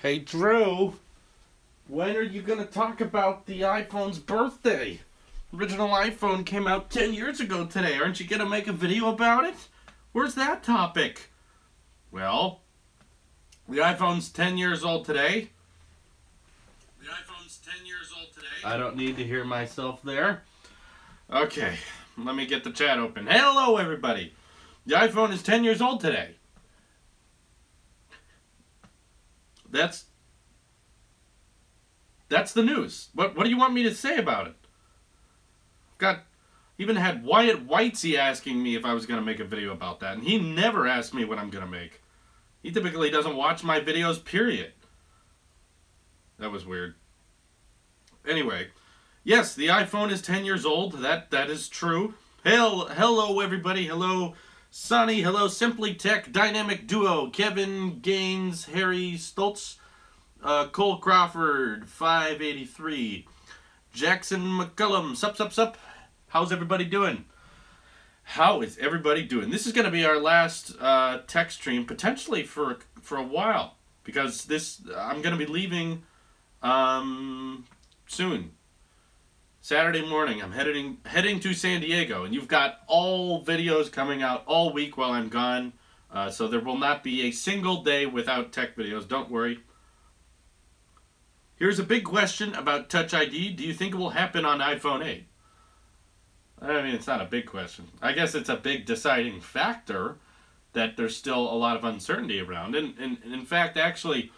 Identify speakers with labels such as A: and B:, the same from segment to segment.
A: Hey Drew, when are you going to talk about the iPhone's birthday? Original iPhone came out 10 years ago today. Aren't you going to make a video about it? Where's that topic? Well, the iPhone's 10 years old today. I don't need to hear myself there. Okay, let me get the chat open. Hello everybody. The iPhone is 10 years old today. That's the news. What do you want me to say about it? Even had Wyatt Whitesy asking me if I was going to make a video about that, and he never asked me what I'm going to make. He typically doesn't watch my videos, period. That was weird. Anyway, yes, the iPhone is 10 years old. That is true. Hello everybody. Hello Sonny. Hello Simply Tech, Dynamic Duo, Kevin Gaines, Harry Stoltz, Cole Crawford, 583, Jackson McCullum, sup. How's everybody doing? How is everybody doing? This is going to be our last tech stream, potentially for a while, because I'm going to be leaving soon. Saturday morning, I'm heading to San Diego, and you've got all videos coming out all week while I'm gone, so there will not be a single day without tech videos. Don't worry. Here's a big question about Touch ID. Do you think it will happen on iPhone 8? I mean, it's not a big question. I guess it's a big deciding factor that there's still a lot of uncertainty around. And in fact, actually,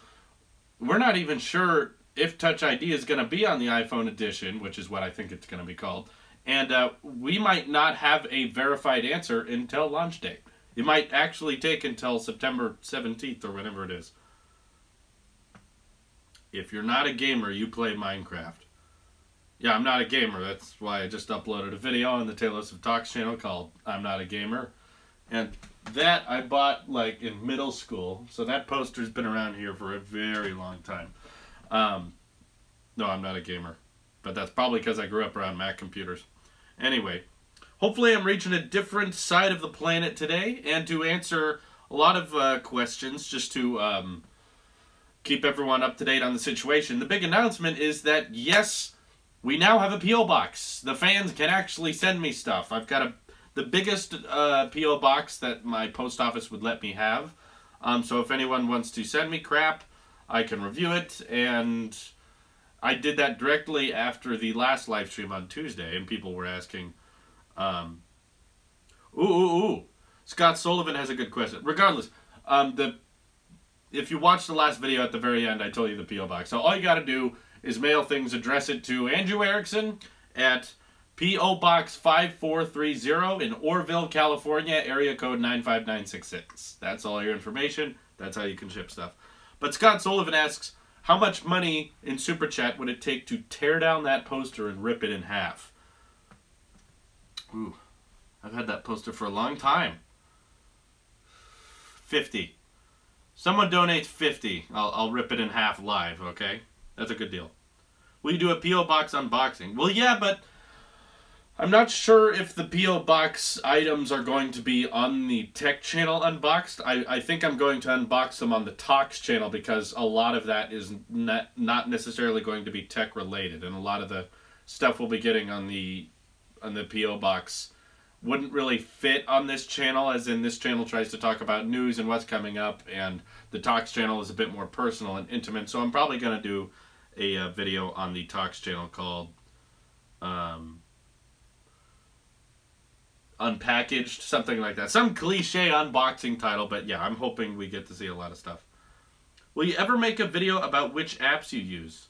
A: we're not even sure if Touch ID is going to be on the iPhone edition, which is what I think it's going to be called. And we might not have a verified answer until launch date. It might actually take until September 17th or whenever it is. If you're not a gamer, you play Minecraft. Yeah, I'm not a gamer. That's why I just uploaded a video on the Tailosive Talks channel called I'm Not a Gamer. And that I bought like in middle school. So that poster's been around here for a very long time. No, I'm not a gamer. But that's probably because I grew up around Mac computers. Anyway, hopefully I'm reaching a different side of the planet today. And to answer a lot of questions, just to keep everyone up to date on the situation. The big announcement is that, yes, we now have a P.O. box. The fans can actually send me stuff. I've got the biggest P.O. box that my post office would let me have. So if anyone wants to send me crap, I can review it. And I did that directly after the last live stream on Tuesday, and people were asking, Scott Sullivan has a good question. Regardless, if you watched the last video at the very end, I told you the P.O. box. So all you got to do is mail things, address it to Andrew Erickson at P.O. Box 5430 in Orville, California, area code 95966. That's all your information. That's how you can ship stuff. But Scott Sullivan asks, how much money in Super Chat would it take to tear down that poster and rip it in half? Ooh, I've had that poster for a long time. 50. Someone donates 50. I'll rip it in half live, okay? That's a good deal. Will you do a P.O. Box unboxing? Well, yeah, but I'm not sure if the P.O. Box items are going to be on the Tech channel unboxed. I think I'm going to unbox them on the Talks channel because a lot of that is not necessarily going to be tech related, and a lot of the stuff we'll be getting on the P.O. Box wouldn't really fit on this channel, as in this channel tries to talk about news and what's coming up, and the Talks channel is a bit more personal and intimate, so I'm probably going to do a video on the Talks channel called Unpackaged, something like that. Some cliche unboxing title, but yeah, I'm hoping we get to see a lot of stuff. Will you ever make a video about which apps you use?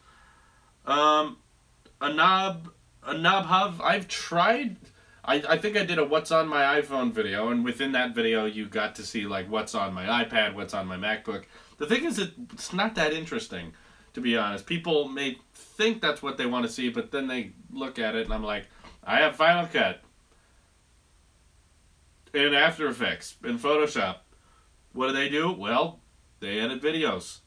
A: Anab Hav, I've tried. I think I did a what's on my iPhone video, and within that video you got to see like what's on my iPad, what's on my MacBook. The thing is, it's not that interesting, to be honest. People may think that's what they want to see, but then they look at it and I'm like, I have Final Cut, in After Effects, in Photoshop. What do? Well, they edit videos.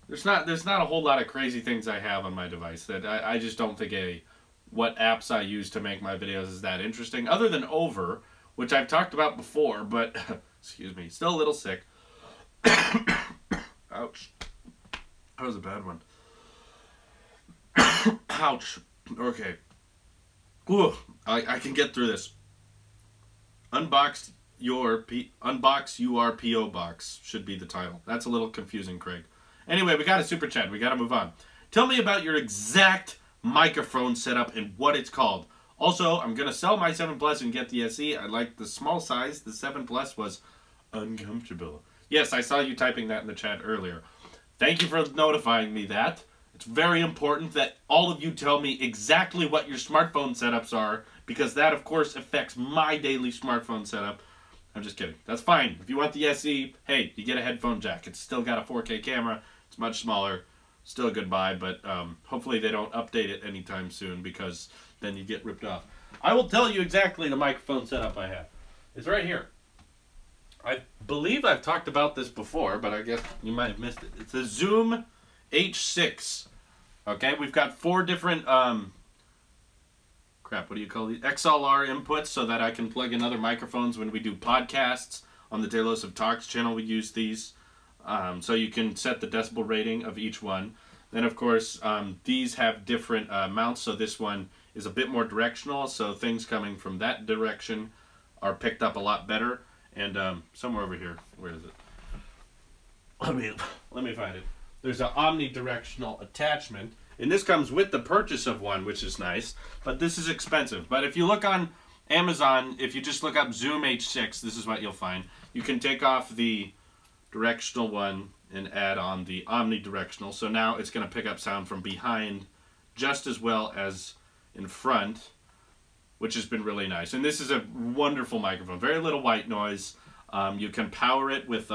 A: There's not a whole lot of crazy things I have on my device that I just don't think what apps I use to make my videos is that interesting, other than Over, which I've talked about before, but, excuse me, still a little sick. Ouch. That was a bad one. Ouch. Okay. Ooh, I can get through this. Unbox your PO box should be the title. That's a little confusing, Craig. Anyway, we got a super chat. We got to move on. Tell me about your exact microphone setup and what it's called. Also, I'm going to sell my 7 Plus and get the SE. I like the small size. The 7 Plus was uncomfortable. Yes, I saw you typing that in the chat earlier. Thank you for notifying me that. It's very important that all of you tell me exactly what your smartphone setups are, because that, of course, affects my daily smartphone setup. I'm just kidding. That's fine. If you want the SE, hey, you get a headphone jack. It's still got a 4K camera. It's much smaller. Still a good buy, but hopefully they don't update it anytime soon, because then you get ripped off. I will tell you exactly the microphone setup I have. It's right here. I believe I've talked about this before, but I guess you might have missed it. It's a Zoom H6. Okay, we've got 4 different, what do you call these? XLR inputs, so that I can plug in other microphones when we do podcasts. On the Tailosive Talks channel, we use these. So you can set the decibel rating of each one. Then, of course, these have different mounts, so this one is a bit more directional, so things coming from that direction are picked up a lot better. And somewhere over here, where is it? Let me find it. There's an omnidirectional attachment, and this comes with the purchase of one, which is nice, but this is expensive. But if you look on Amazon, if you just look up Zoom H6, this is what you'll find. You can take off the directional one and add on the omnidirectional, so now it's going to pick up sound from behind just as well as in front, which has been really nice. And this is a wonderful microphone. Very little white noise. You can power it with,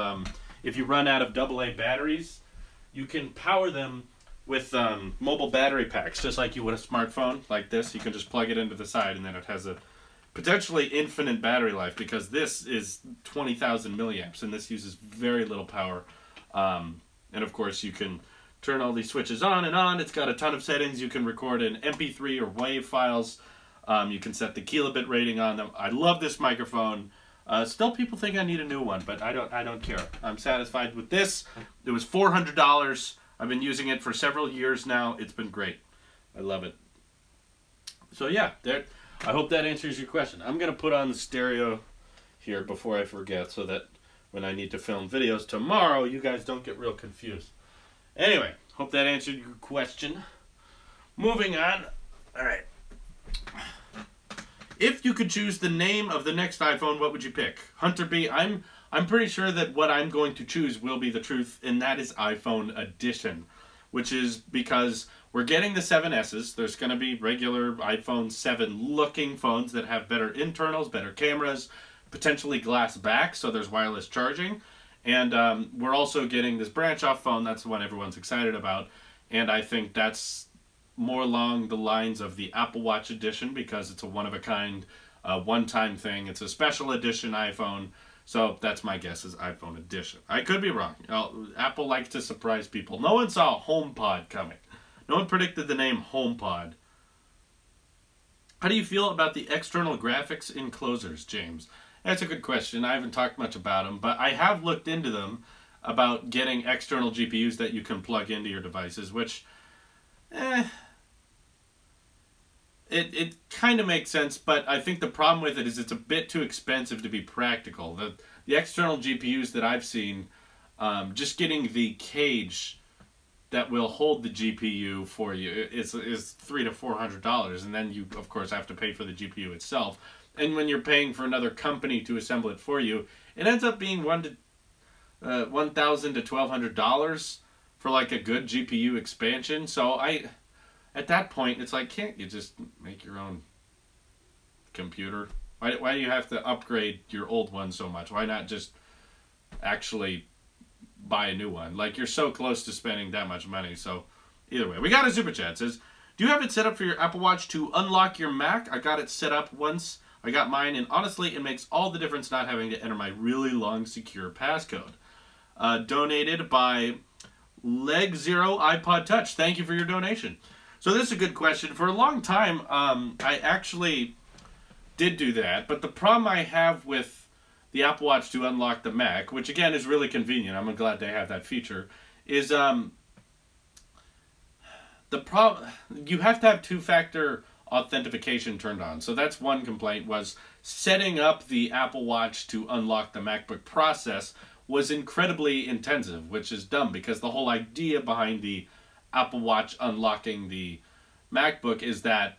A: if you run out of AA batteries, you can power them with mobile battery packs, just like you would a smartphone like this. You can just plug it into the side, and then it has a potentially infinite battery life, because this is 20,000 milliamps, and this uses very little power. And of course, you can turn all these switches on and on. It's got a ton of settings. You can record in MP3 or WAV files. You can set the kilobit rating on them. I love this microphone. Still, people think I need a new one, but I don't care. I'm satisfied with this. It was $400. I've been using it for several years now. It's been great. I love it. So yeah, there. I hope that answers your question. I'm going to put on the stereo here before I forget, so that when I need to film videos tomorrow, you guys don't get real confused. Anyway, hope that answered your question. Moving on. All right. If you could choose the name of the next iPhone, what would you pick? Hunter B, I'm pretty sure that what I'm going to choose will be the truth, and that is iPhone Edition, which is because we're getting the 7S's. There's going to be regular iPhone 7 looking phones that have better internals, better cameras, potentially glass back, so there's wireless charging. And we're also getting this branch-off phone. That's the one everyone's excited about. And I think that's more along the lines of the Apple Watch Edition, because it's a one-of-a-kind, one-time thing. It's a special edition iPhone. So that's my guess, is iPhone Edition. I could be wrong. Apple likes to surprise people. No one saw HomePod coming. No one predicted the name HomePod. How do you feel about the external graphics enclosures, James? That's a good question. I haven't talked much about them, but I have looked into them, about getting external GPUs that you can plug into your devices, which, it kind of makes sense, but I think the problem with it is it's a bit too expensive to be practical. The external GPUs that I've seen, just getting the cage that will hold the GPU for you is $300 to $400, and then you of course have to pay for the GPU itself. And when you're paying for another company to assemble it for you, it ends up being $1,000 to $1,200 for like a good GPU expansion. So at that point, it's like, can't you just make your own computer? Why do you have to upgrade your old one so much? Why not just actually buy a new one? Like, you're so close to spending that much money. So either way, we got a super chat. It says, do you have it set up for your Apple Watch to unlock your Mac? I got it set up once. I got mine, and honestly, it makes all the difference not having to enter my really long, secure passcode. Donated by Leg Zero iPod Touch. Thank you for your donation. So this is a good question. For a long time, I actually did do that, but the problem I have with the Apple Watch to unlock the Mac, which again is really convenient, I'm glad they have that feature, is the problem, you have to have two-factor authentication turned on. So that's one complaint, was setting up the Apple Watch to unlock the MacBook process was incredibly intensive, which is dumb because the whole idea behind the Apple Watch unlocking the MacBook is that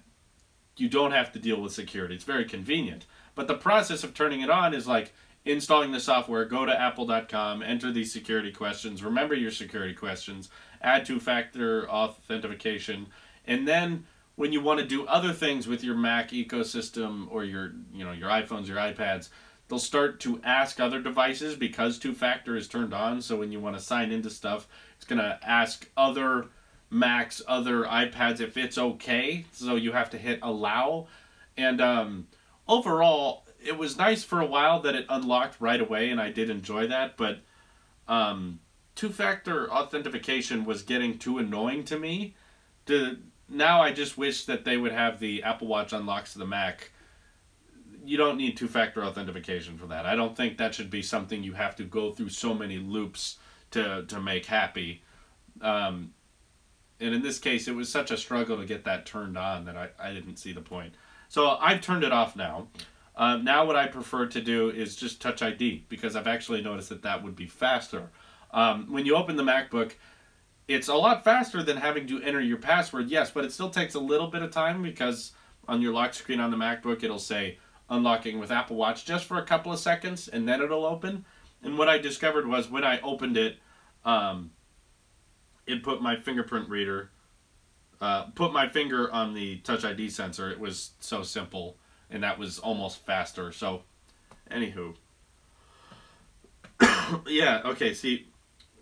A: you don't have to deal with security. It's very convenient. But the process of turning it on is like installing the software, go to apple.com, enter these security questions, remember your security questions, add two-factor authentication, and then when you want to do other things with your Mac ecosystem or your iPhones, your iPads, they'll start to ask other devices because two-factor is turned on. So when you want to sign into stuff, it's going to ask other Macs, other iPads if it's okay. So you have to hit allow. And overall, it was nice for a while that it unlocked right away, and I did enjoy that. But two-factor authentication was getting too annoying to me. Now I just wish that they would have the Apple Watch unlocks to the Mac. You don't need two-factor authentication for that. I don't think that should be something you have to go through so many loops to make happy. And in this case, it was such a struggle to get that turned on that I didn't see the point. So I've turned it off now. Now what I prefer to do is just Touch ID, because I've actually noticed that that would be faster. When you open the MacBook, it's a lot faster than having to enter your password, yes, but it still takes a little bit of time because on your lock screen on the MacBook, it'll say unlocking with Apple Watch just for a couple of seconds, and then it'll open. And what I discovered was when I opened it, it put my fingerprint reader, put my finger on the Touch ID sensor. It was so simple, and that was almost faster. So, anywho. Yeah, okay, see,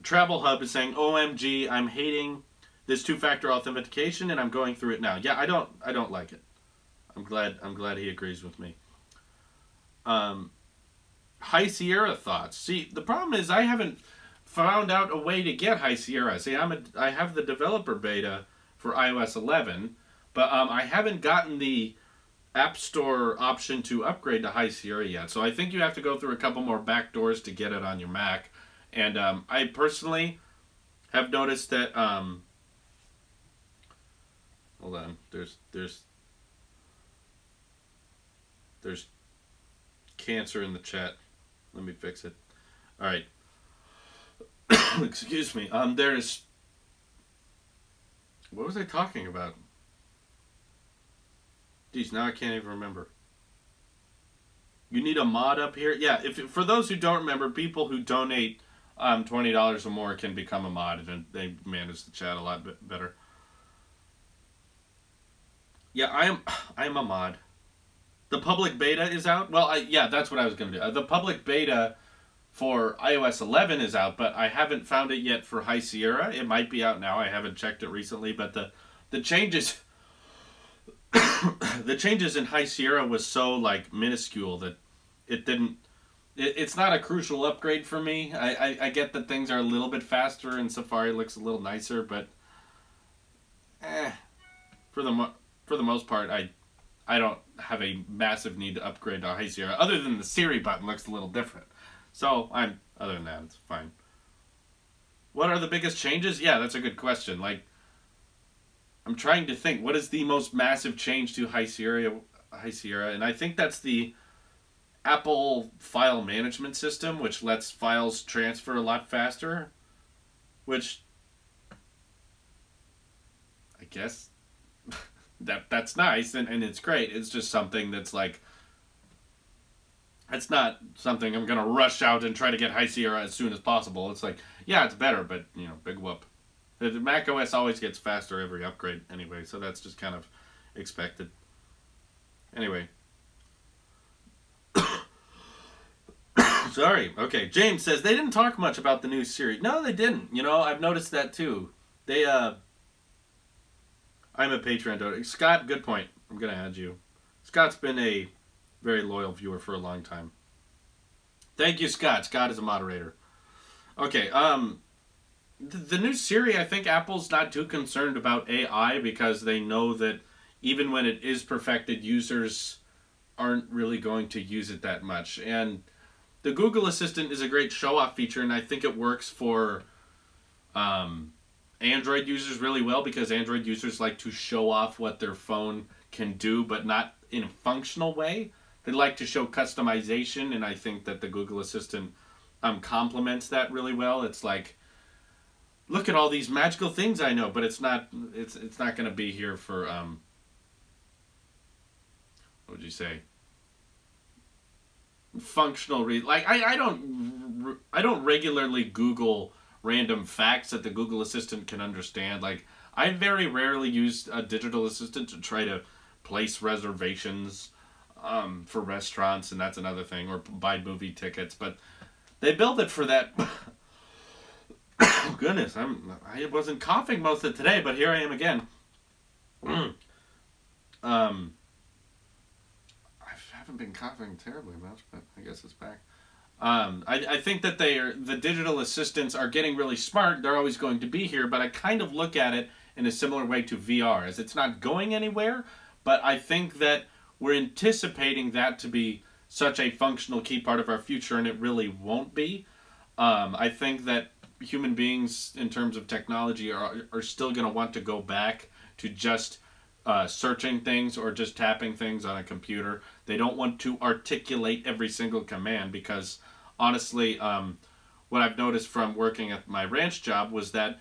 A: Travel Hub is saying, OMG, I'm hating this two-factor authentication, and I'm going through it now. Yeah, I don't like it. I'm glad he agrees with me. High Sierra thoughts. See, the problem is I haven't found out a way to get High Sierra. See, I have the developer beta for iOS 11, but I haven't gotten the App Store option to upgrade to High Sierra yet. So I think you have to go through a couple more back doors to get it on your Mac. And I personally have noticed that hold on, there's cancer in the chat. Let me fix it. All right. Excuse me. There's, what was I talking about? Geez, now I can't even remember. You need a mod up here? Yeah, for those who don't remember, people who donate $20 or more can become a mod, and they manage the chat a lot better. Yeah, I am a mod. The public beta is out. Well, yeah, that's what I was going to do. The public beta for iOS 11 is out, but I haven't found it yet for High Sierra. It might be out now. I haven't checked it recently, but the changes the changes in High Sierra was so like minuscule that it didn't. It's not a crucial upgrade for me. I get that things are a little bit faster and Safari looks a little nicer, but for the most part, I don't have a massive need to upgrade to High Sierra, other than the Siri button looks a little different. So other than that, it's fine. What are the biggest changes? Yeah, that's a good question. Like, I'm trying to think, what is the most massive change to High Sierra? And I think that's the Apple file management system, which lets files transfer a lot faster, which I guess that's nice and it's great. It's just something that's like, it's not something I'm gonna rush out and try to get High Sierra as soon as possible. It's like, yeah, it's better, but you know, big whoop. The Mac OS always gets faster every upgrade anyway, so that's just kind of expected. Anyway. Sorry. Okay, James says they didn't talk much about the new Siri. No, they didn't. You know, I've noticed that too. I'm a Patreon donor. Scott, good point. I'm going to add you. Scott's been a very loyal viewer for a long time. Thank you, Scott. Scott is a moderator. Okay, the new Siri, I think Apple's not too concerned about AI because they know that even when it is perfected, users aren't really going to use it that much. And the Google Assistant is a great show-off feature, and I think it works for Android users really well, because Android users like to show off what their phone can do, but not in a functional way. They like to show customization, and I think that the Google Assistant complements that really well. It's like, look at all these magical things I know, but it's not going to be here for what would you say? Functional like I don't regularly Google random facts that the Google Assistant can understand. Like, I very rarely use a digital assistant to try to place reservations for restaurants, and that's another thing, or buy movie tickets. But they build it for that. Oh, goodness, I wasn't coughing most of today, but here I am again. I haven't been coughing terribly much, but I guess it's back. I think that the digital assistants are getting really smart. They're always going to be here, but I kind of look at it in a similar way to VR, as it's not going anywhere, but I think that we're anticipating that to be such a functional key part of our future, and it really won't be. I think that human beings, in terms of technology, are still going to want to go back to just searching things or just tapping things on a computer. They don't want to articulate every single command, because honestly, what I've noticed from working at my ranch job was that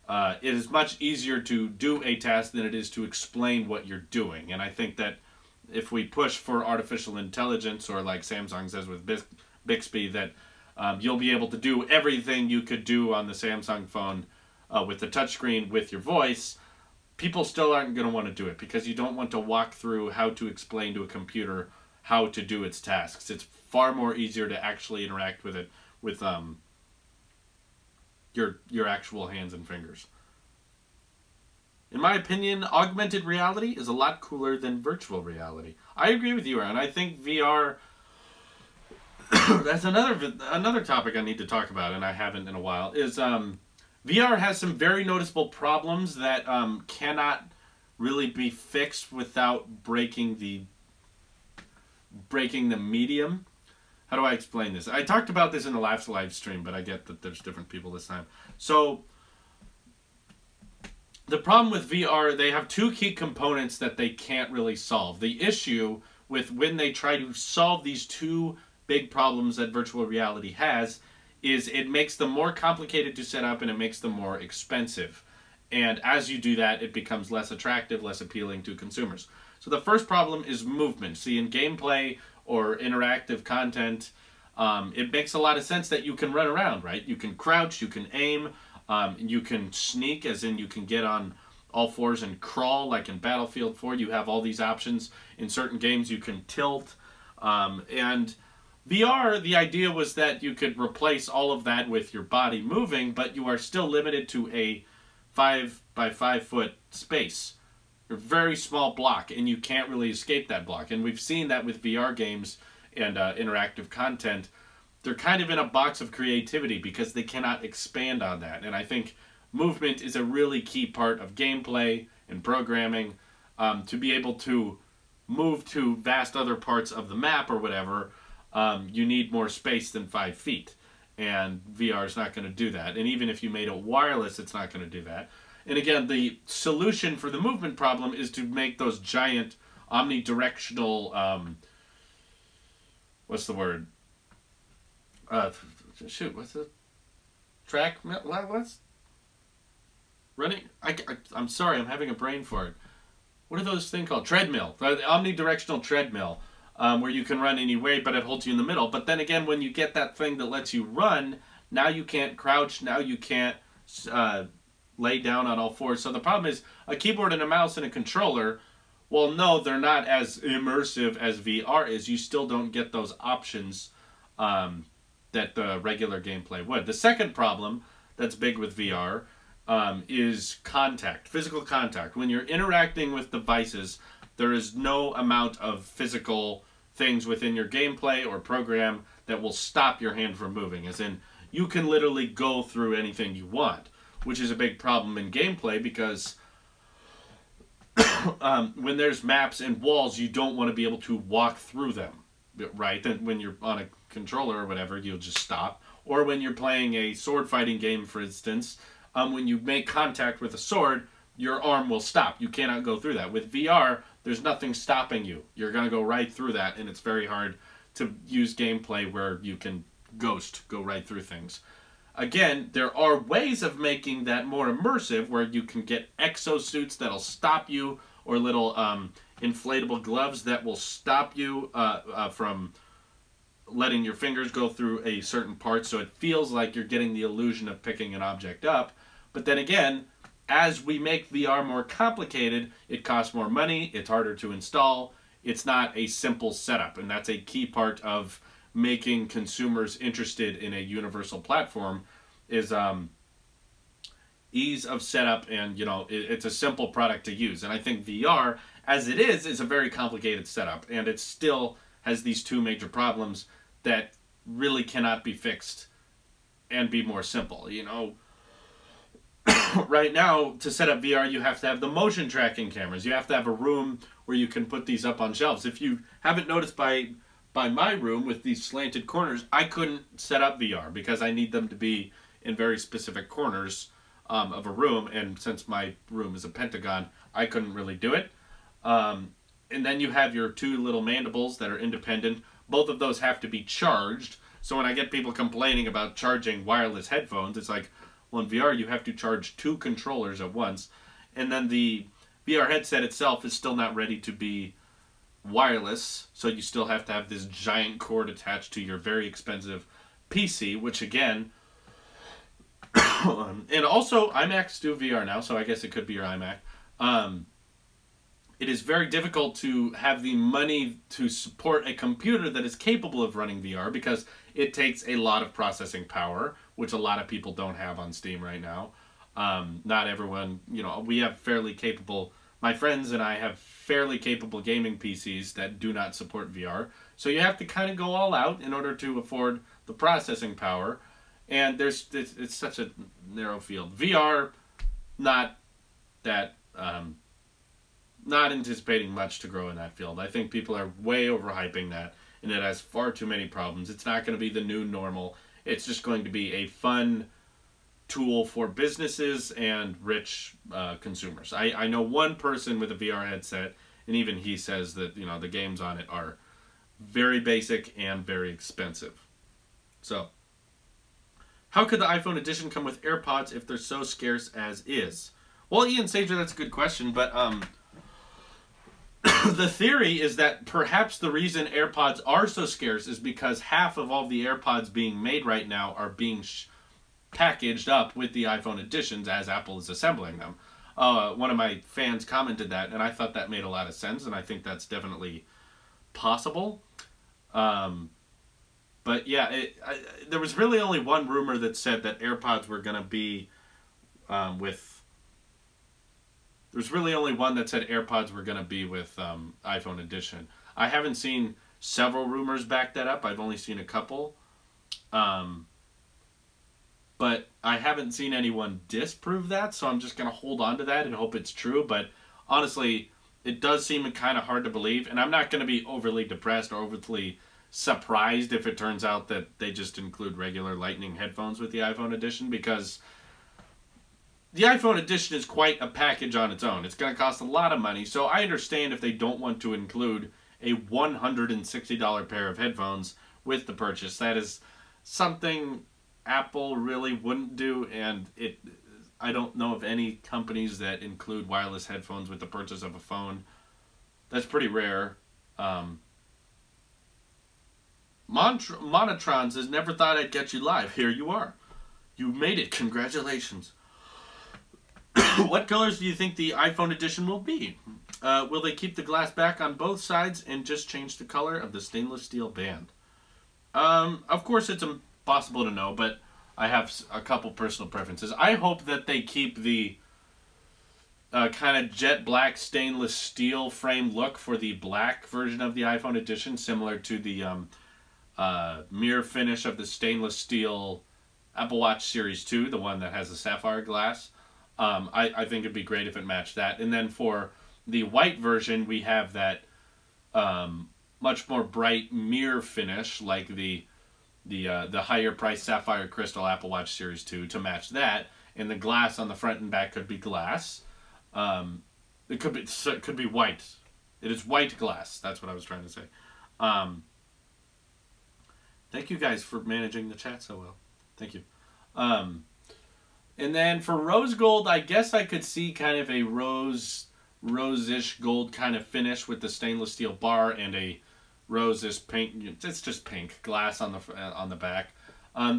A: it is much easier to do a task than it is to explain what you're doing. And I think that if we push for artificial intelligence, or like Samsung says with Bixby, that you'll be able to do everything you could do on the Samsung phone with the touchscreen with your voice, people still aren't going to want to do it, because you don't want to walk through how to explain to a computer how to do its tasks. It's far more easier to actually interact with it with your actual hands and fingers. In my opinion, augmented reality is a lot cooler than virtual reality. I agree with you, Aaron. I think VR... that's another topic I need to talk about, and I haven't in a while, is VR has some very noticeable problems that cannot really be fixed without breaking the medium. How do I explain this? I talked about this in the last live stream, but I get that there's different people this time. So, the problem with VR, they have two key components that they can't really solve. The issue with when they try to solve these two big problems that virtual reality has is it makes them more complicated to set up, and it makes them more expensive. And as you do that, it becomes less attractive, less appealing to consumers. So the first problem is movement. See, in gameplay or interactive content, it makes a lot of sense that you can run around, right? You can crouch, you can aim, you can sneak, as in you can get on all fours and crawl, like in Battlefield 4. You have all these options. In certain games, you can tilt. And VR, the idea was that you could replace all of that with your body moving, but you are still limited to a 5 by 5 foot space. A very small block, and you can't really escape that block. And we've seen that with VR games and interactive content. They're kind of in a box of creativity because they cannot expand on that. And I think movement is a really key part of gameplay and programming. To be able to move to vast other parts of the map or whatever, you need more space than 5 feet. And VR is not going to do that. And even if you made it wireless, it's not going to do that. And again, the solution for the movement problem is to make those giant omnidirectional, what's the word? Shoot, what's the track? What's running? I'm sorry, I'm having a brain fart. What are those things called? Treadmill. The omnidirectional treadmill, where you can run any way, but it holds you in the middle. But then again, when you get that thing that lets you run, now you can't crouch. Now you can't lay down on all fours. So the problem is a keyboard and a mouse and a controller. Well, no, they're not as immersive as VR is. You still don't get those options that the regular gameplay would. The second problem that's big with VR is contact, physical contact. When you're interacting with devices, there is no amount of physical things within your gameplay or program that will stop your hand from moving. As in, you can literally go through anything you want, which is a big problem in gameplay because when there's maps and walls, you don't want to be able to walk through them, right? And when you're on a controller or whatever, you'll just stop. Or when you're playing a sword fighting game, for instance, when you make contact with a sword, your arm will stop. You cannot go through that. With VR, there's nothing stopping you. You're going to go right through that, and it's very hard to use gameplay where you can go right through things. Again, there are ways of making that more immersive where you can get exosuits that'll stop you, or little inflatable gloves that will stop you from letting your fingers go through a certain part, so it feels like you're getting the illusion of picking an object up. But then again, as we make VR more complicated, it costs more money, it's harder to install, it's not a simple setup, and that's a key part of making consumers interested in a universal platform is ease of setup, and it's a simple product to use. And I think VR, as it is a very complicated setup, and it still has these two major problems that really cannot be fixed and be more simple. Right now, to set up VR, you have to have the motion tracking cameras. You have to have a room where you can put these up on shelves. If you haven't noticed by my room with these slanted corners, I couldn't set up VR because I need them to be in very specific corners of a room, and since my room is a pentagon, I couldn't really do it. And then you have your two little mandibles that are independent. Both of those have to be charged. So when I get people complaining about charging wireless headphones, it's like, well, in VR you have to charge two controllers at once. And then the VR headset itself is still not ready to be wireless, so you still have to have this giant cord attached to your very expensive PC, which again, and also iMacs do VR now, so I guess it could be your iMac. It is very difficult to have the money to support a computer that is capable of running VR because it takes a lot of processing power, which a lot of people don't have on Steam right now. Not everyone, we have fairly capable, my friends and I have fairly capable gaming PCs that do not support VR. So you have to kind of go all out in order to afford the processing power. And it's such a narrow field. VR, not anticipating much to grow in that field. I think people are way overhyping that, and it has far too many problems. It's not going to be the new normal. It's just going to be a fun tool for businesses and rich consumers. I know one person with a VR headset, and even he says that the games on it are very basic and very expensive. So, how could the iPhone edition come with AirPods if they're so scarce as is? Well, Ian Sager, that's a good question, but the theory is that perhaps the reason AirPods are so scarce is because half of all the AirPods being made right now are being packaged up with the iPhone editions as Apple is assembling them. One of my fans commented that, and I thought that made a lot of sense, and I think that's definitely possible. But yeah, there was really only one rumor that said that AirPods were going to be There's really only one that said AirPods were going to be with iPhone edition. I haven't seen several rumors back that up. I've only seen a couple. But I haven't seen anyone disprove that, so I'm just going to hold on to that and hope it's true. But honestly, it does seem kind of hard to believe, and I'm not going to be overly depressed or overly surprised if it turns out that they just include regular Lightning headphones with the iPhone edition, because the iPhone edition is quite a package on its own. It's going to cost a lot of money, so I understand if they don't want to include a $160 pair of headphones with the purchase. That is something Apple really wouldn't do, and I don't know of any companies that include wireless headphones with the purchase of a phone. That's pretty rare. Monotron says, never thought I'd get you live. Here you are. You made it. Congratulations. What colors do you think the iPhone edition will be? Will they keep the glass back on both sides and just change the color of the stainless steel band? Of course, it's impossible to know, but I have a couple personal preferences. I hope that they keep the kind of jet black stainless steel frame look for the black version of the iPhone edition, similar to the mirror finish of the stainless steel Apple Watch Series 2, the one that has the sapphire glass. I think it'd be great if it matched that. And then for the white version, we have that much more bright mirror finish, like the higher price sapphire crystal Apple Watch Series 2, to match that. and the glass on the front and back could be glass. It could be white. It is white glass. That's what I was trying to say. Thank you guys for managing the chat so well. Thank you. And then for rose gold, I guess I could see kind of a rose-ish gold kind of finish with the stainless steel bar and a rose-ish pink. It's just pink glass on the back.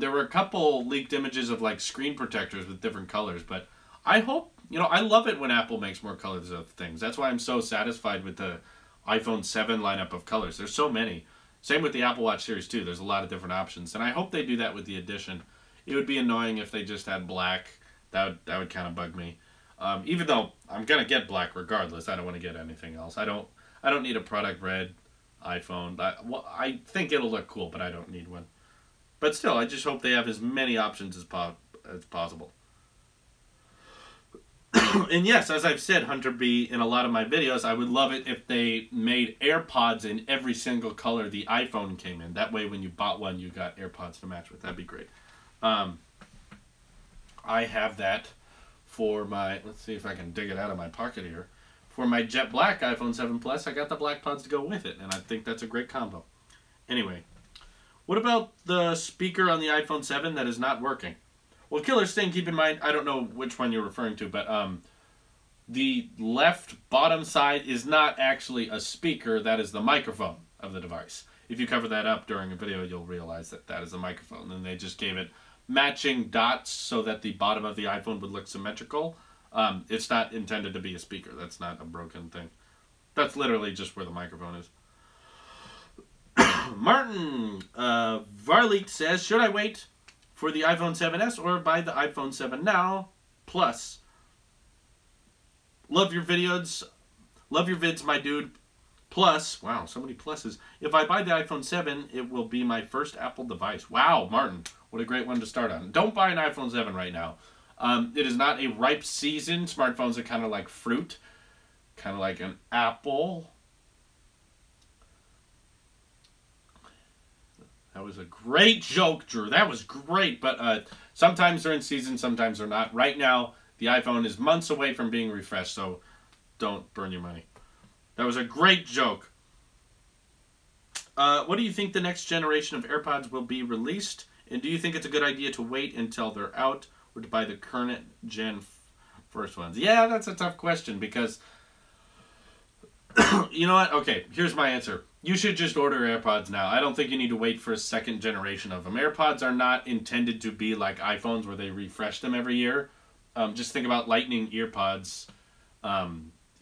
A: There were a couple leaked images of like screen protectors with different colors, but I hope, I love it when Apple makes more colors of things. That's why I'm so satisfied with the iPhone 7 lineup of colors. There's so many. Same with the Apple Watch Series 2. There's a lot of different options, and I hope they do that with the Edition. It would be annoying if they just had black. That would kind of bug me. Even though I'm gonna get black regardless. I don't want to get anything else. I don't need a product red iPhone. I think it'll look cool, but I don't need one. But still, I just hope they have as many options as possible. And yes, as I've said, Hunter B, in a lot of my videos, I would love it if they made AirPods in every single color the iPhone came in. That way, when you bought one, you got AirPods to match with. That'd be great. I have that for my, let's see if I can dig it out of my pocket here. For my jet black iPhone 7 Plus, I got the black pods to go with it, and I think that's a great combo. Anyway, what about the speaker on the iPhone 7 that is not working? Well, Killer Sting, keep in mind, I don't know which one you're referring to, but the left bottom side is not actually a speaker. That is the microphone of the device. If you cover that up during a video, you'll realize that that is a microphone. And they just gave it matching dots so that the bottom of the iPhone would look symmetrical. It's not intended to be a speaker. That's not a broken thing. That's literally just where the microphone is. Martin Varleet says, should I wait for the iPhone 7s or buy the iPhone 7 now? Plus, love your videos. Love your vids, my dude. Plus, wow, so many pluses. If I buy the iPhone 7, it will be my first Apple device. Wow, Martin, what a great one to start on. Don't buy an iPhone 7 right now. It is not a ripe season. Smartphones are kind of like fruit. Kind of like an apple. That was a great joke, Drew. That was great. But sometimes they're in season, sometimes they're not. Right now, the iPhone is months away from being refreshed, so don't burn your money. That was a great joke. What do you think the next generation of AirPods will be released? And do you think it's a good idea to wait until they're out or to buy the current gen first ones? Yeah, that's a tough question because, you know what? Okay, here's my answer. You should just order AirPods now. I don't think you need to wait for a second generation of them. AirPods are not intended to be like iPhones where they refresh them every year. Just think about Lightning earpods.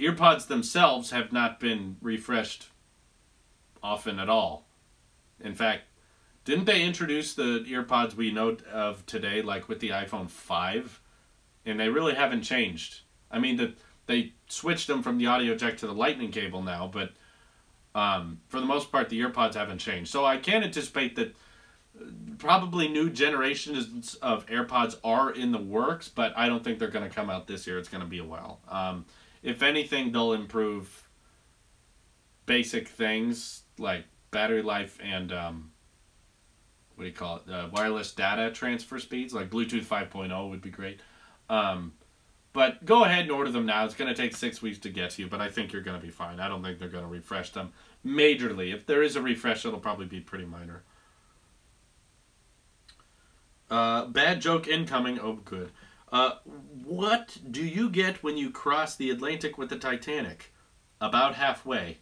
A: Earpods themselves have not been refreshed often at all. In fact, didn't they introduce the earpods we know of today, like with the iPhone 5? And they really haven't changed. I mean, they switched them from the audio jack to the Lightning cable now, but for the most part, the earpods haven't changed. So I can anticipate that probably new generations of AirPods are in the works, but I don't think they're going to come out this year. It's going to be a while. If anything, they'll improve basic things like battery life and what do you call it? Wireless data transfer speeds, like Bluetooth 5.0 would be great. But go ahead and order them now. It's going to take 6 weeks to get to you, but I think you're going to be fine. I don't think they're going to refresh them majorly. If there is a refresh, it'll probably be pretty minor. Bad joke incoming. Oh, good. What do you get when you cross the Atlantic with the Titanic? About halfway.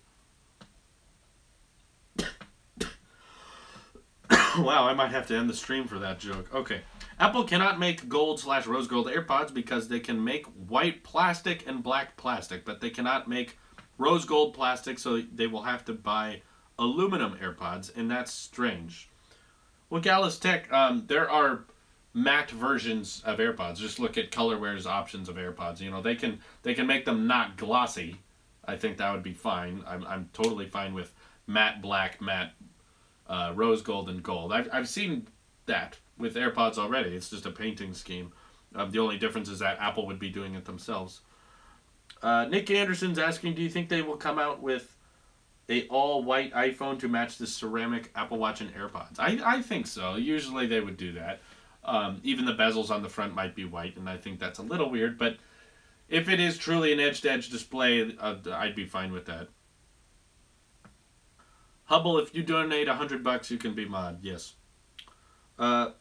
A: Wow, I might have to end the stream for that joke. Okay. Apple cannot make gold/rose gold AirPods because they can make white plastic and black plastic, but they cannot make rose gold plastic, so they will have to buy aluminum AirPods, and that's strange. Well, Gallus Tech, there are matte versions of AirPods. Just look at ColorWare's options of AirPods. You know, they can make them not glossy. I think that would be fine. I'm totally fine with matte black, matte rose gold, and gold. I've seen that with AirPods already. It's just a painting scheme. The only difference is that Apple would be doing it themselves. Nick Anderson's asking, do you think they will come out with a all-white iPhone to match the ceramic Apple Watch and AirPods? I think so. Usually they would do that. Even the bezels on the front might be white, and I think that's a little weird, but if it is truly an edge-to-edge display, I'd be fine with that. Hubble, if you donate $100, you can be mod. Yes. Oh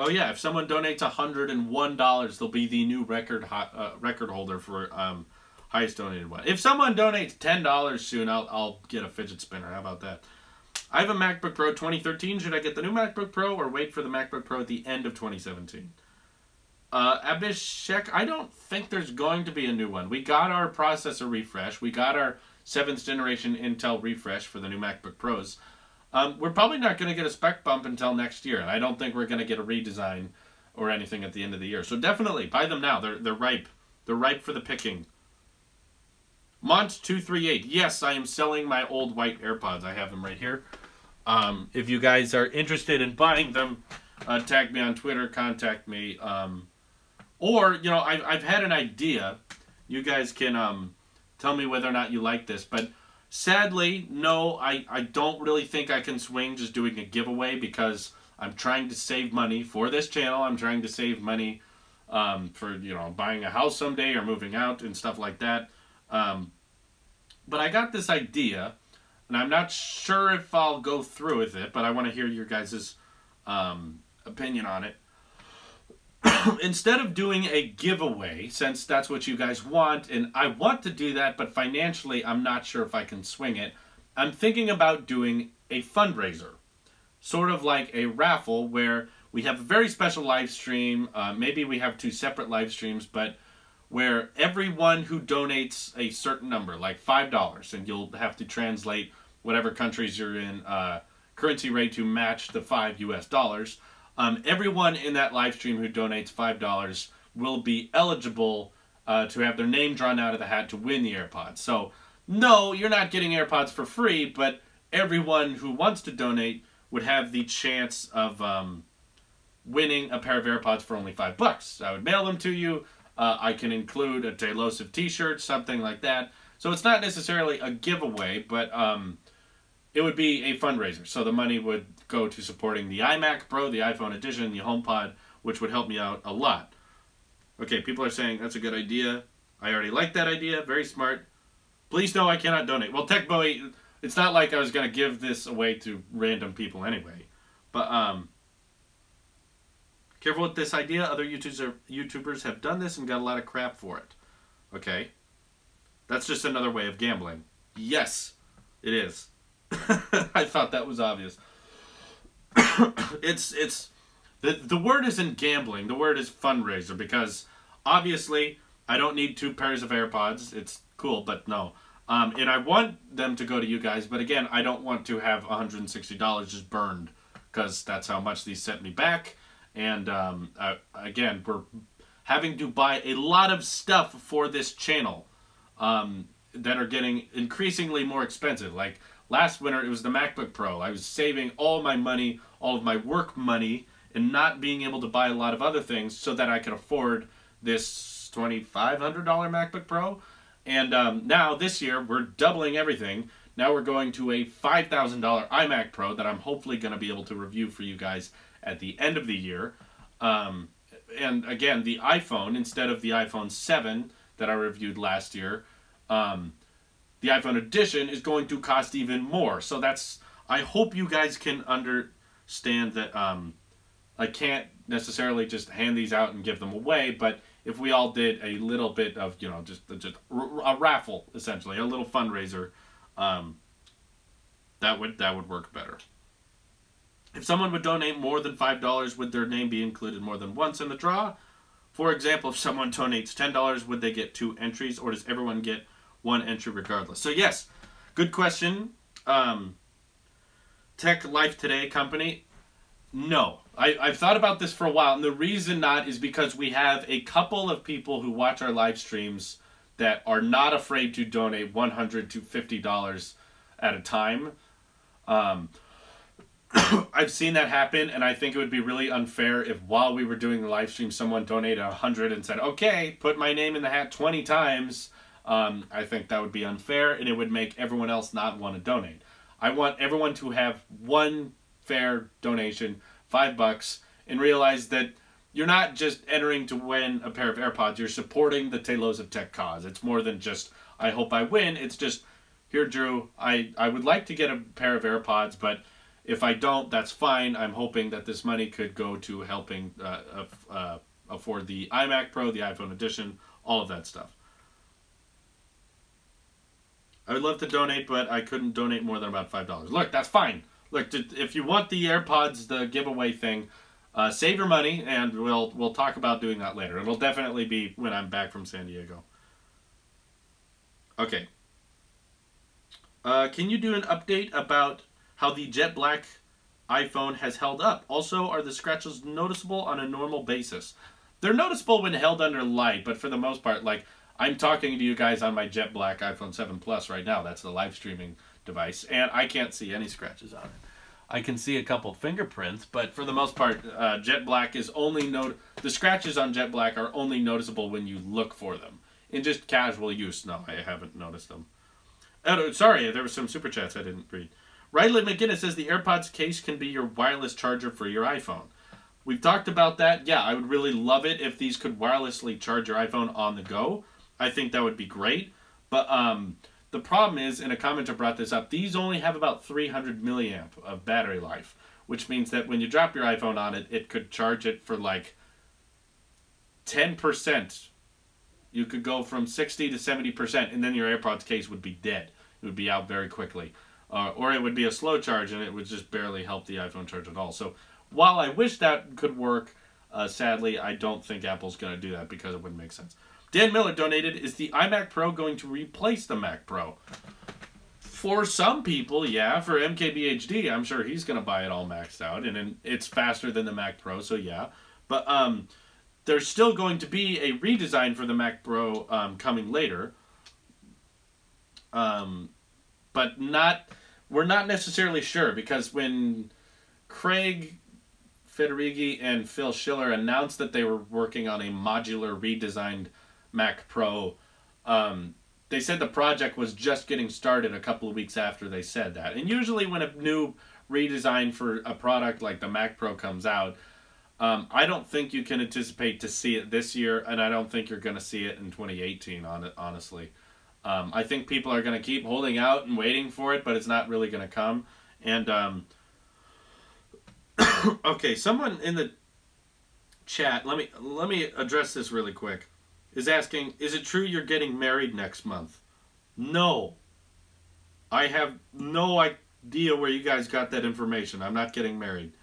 A: yeah, if someone donates $101, they'll be the new record holder for highest donated one. If someone donates $10 soon, I'll get a fidget spinner. How about that? I have a MacBook Pro 2013. Should I get the new MacBook Pro or wait for the MacBook Pro at the end of 2017? Abhishek, I don't think there's going to be a new one. We got our processor refresh. We got our 7th generation Intel refresh for the new MacBook Pros. We're probably not going to get a spec bump until next year, and I don't think we're going to get a redesign or anything at the end of the year. So definitely, buy them now. They're ripe. They're ripe for the picking. Mont238. Yes, I am selling my old white AirPods. I have them right here. If you guys are interested in buying them, tag me on Twitter, contact me. Or, you know, I've had an idea. You guys can tell me whether or not you like this. But sadly, no, I don't really think I can swing just doing a giveaway because I'm trying to save money for this channel. I'm trying to save money for, you know, buying a house someday or moving out and stuff like that. But I got this idea, and I'm not sure if I'll go through with it, but I want to hear your guys' opinion on it. Instead of doing a giveaway, since that's what you guys want, and I want to do that, but financially I'm not sure if I can swing it, I'm thinking about doing a fundraiser. Sort of like a raffle where we have a very special live stream. Maybe we have 2 separate live streams, but where everyone who donates a certain number, like $5, and you'll have to translate whatever countries you're in currency rate to match the $5 US. Everyone in that live stream who donates $5 will be eligible to have their name drawn out of the hat to win the AirPods. So, no, you're not getting AirPods for free, but everyone who wants to donate would have the chance of winning a pair of AirPods for only $5. I would mail them to you. I can include a Tailosive t-shirt, something like that. So it's not necessarily a giveaway, but it would be a fundraiser. So the money would go to supporting the iMac Pro, the iPhone Edition, the HomePod, which would help me out a lot. Okay, people are saying that's a good idea. I already like that idea. Very smart. Please no, I cannot donate. Well, Tech Bowie, it's not like I was going to give this away to random people anyway. But careful with this idea. Other YouTubers have done this and got a lot of crap for it. Okay. That's just another way of gambling. Yes, it is. I thought that was obvious. The word isn't gambling. The word is fundraiser, because obviously I don't need 2 pairs of AirPods. It's cool, but no. And I want them to go to you guys, but again, I don't want to have $160 just burned, because that's how much these sent me back. And again, we're having to buy a lot of stuff for this channel that are getting increasingly more expensive. Like last winter, it was the MacBook Pro. I was saving all my money, all of my work money, and not being able to buy a lot of other things so that I could afford this $2,500 MacBook Pro. And now, this year, we're doubling everything. Now we're going to a $5,000 iMac Pro that I'm hopefully going to be able to review for you guys at the end of the year. And again, the iPhone, instead of the iPhone 7 that I reviewed last year, the iPhone Edition is going to cost even more. So that's, I hope you guys can understand that I can't necessarily just hand these out and give them away, but if we all did a little bit of, you know, just a raffle, essentially, a little fundraiser, that would work better. If someone would donate more than $5, would their name be included more than once in the draw? For example, if someone donates $10, would they get 2 entries, or does everyone get 1 entry regardless? So yes, good question. Tech Life Today company, no. I've thought about this for a while, and the reason not is because we have a couple of people who watch our live streams that are not afraid to donate $100 to $50 at a time. I've seen that happen, and I think it would be really unfair if while we were doing the live stream, someone donated $100 and said, okay, put my name in the hat 20 times. I think that would be unfair, and it would make everyone else not want to donate. I want everyone to have one fair donation, $5, and realize that you're not just entering to win a pair of AirPods. You're supporting the Tailosive Tech cause. It's more than just, I hope I win. It's just, here, Drew, I would like to get a pair of AirPods, but if I don't, that's fine. I'm hoping that this money could go to helping afford the iMac Pro, the iPhone edition, all of that stuff. I would love to donate, but I couldn't donate more than about $5. Look, that's fine. Look, if you want the AirPods, the giveaway thing, save your money, and we'll talk about doing that later. It'll definitely be when I'm back from San Diego. Okay. Can you do an update about how the jet black iPhone has held up? Also, are the scratches noticeable on a normal basis? They're noticeable when held under light, but for the most part, like, I'm talking to you guys on my jet black iPhone 7 Plus right now. That's the live streaming device, and I can't see any scratches on it. I can see a couple fingerprints, but for the most part, jet black is only the scratches on jet black are only noticeable when you look for them. In just casual use, no, I haven't noticed them. Sorry, there were some super chats I didn't read. Riley McGinnis says the AirPods case can be your wireless charger for your iPhone. We've talked about that. Yeah, I would really love it if these could wirelessly charge your iPhone on the go. I think that would be great. But the problem is, and a commenter brought this up, these only have about 300 milliamp of battery life, which means that when you drop your iPhone on it, it could charge it for like 10%. You could go from 60 to 70%, and then your AirPods case would be dead. It would be out very quickly. Or it would be a slow charge, and it would just barely help the iPhone charge at all. So while I wish that could work, sadly, I don't think Apple's going to do that because it wouldn't make sense. Dan Miller donated, is the iMac Pro going to replace the Mac Pro? For some people, yeah. For MKBHD, I'm sure he's going to buy it all maxed out, and it's faster than the Mac Pro, so yeah. But there's still going to be a redesign for the Mac Pro coming later. But we're not necessarily sure, because when Craig Federighi and Phil Schiller announced that they were working on a modular redesigned Mac Pro, they said the project was just getting started a couple of weeks after they said that. And usually when a new redesign for a product like the Mac Pro comes out, I don't think you can anticipate to see it this year, and I don't think you're going to see it in 2018, honestly. I think people are going to keep holding out and waiting for it, but it's not really going to come. And, okay, someone in the chat, let me address this really quick, is asking, is it true you're getting married next month? No. I have no idea where you guys got that information. I'm not getting married.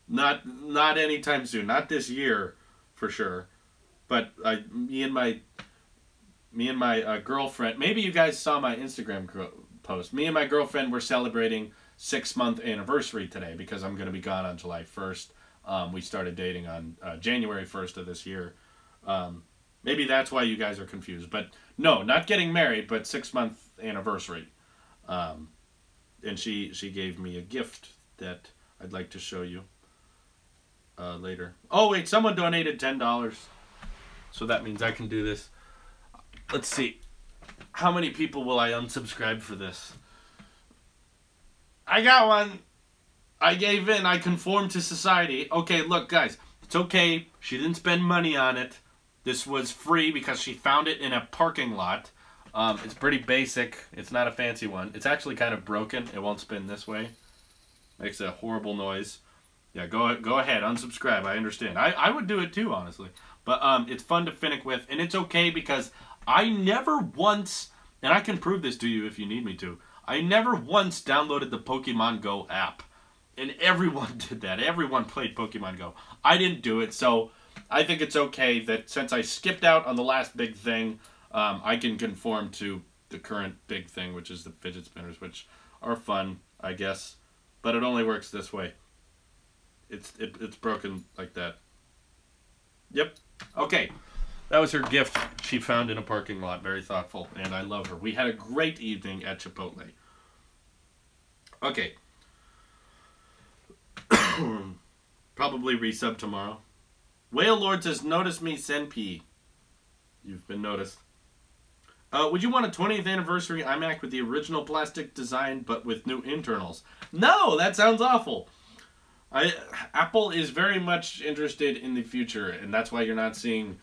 A: Not anytime soon. Not this year, for sure. But me and my girlfriend, maybe you guys saw my Instagram post. Me and my girlfriend were celebrating 6-month anniversary today because I'm going to be gone on July 1st. We started dating on January 1st of this year. Maybe that's why you guys are confused. But no, not getting married, but 6-month anniversary. And she gave me a gift that I'd like to show you later. Oh, wait, someone donated $10. So that means I can do this. Let's see. How many people will I unsubscribe for this? I got one. I gave in. I conformed to society. Okay, look, guys. It's okay. She didn't spend money on it. This was free because she found it in a parking lot. It's pretty basic. It's not a fancy one. It's actually kind of broken. It won't spin this way. Makes a horrible noise. Yeah, go ahead. Unsubscribe. I understand. I would do it too, honestly. But it's fun to finick with. And it's okay because I never once, and I can prove this to you if you need me to, I never once downloaded the Pokemon Go app. And everyone did that. Everyone played Pokemon Go. I didn't do it, so I think it's okay that since I skipped out on the last big thing, I can conform to the current big thing, which is the fidget spinners, which are fun, I guess. But it only works this way. It's broken like that. Yep. Okay. That was her gift she found in a parking lot. Very thoughtful, and I love her. We had a great evening at Chipotle. Okay. Probably resub tomorrow. Whale Lord says, notice me, Senpi. You've been noticed. Would you want a 20th anniversary iMac with the original plastic design but with new internals? No, that sounds awful. Apple is very much interested in the future, and that's why you're not seeing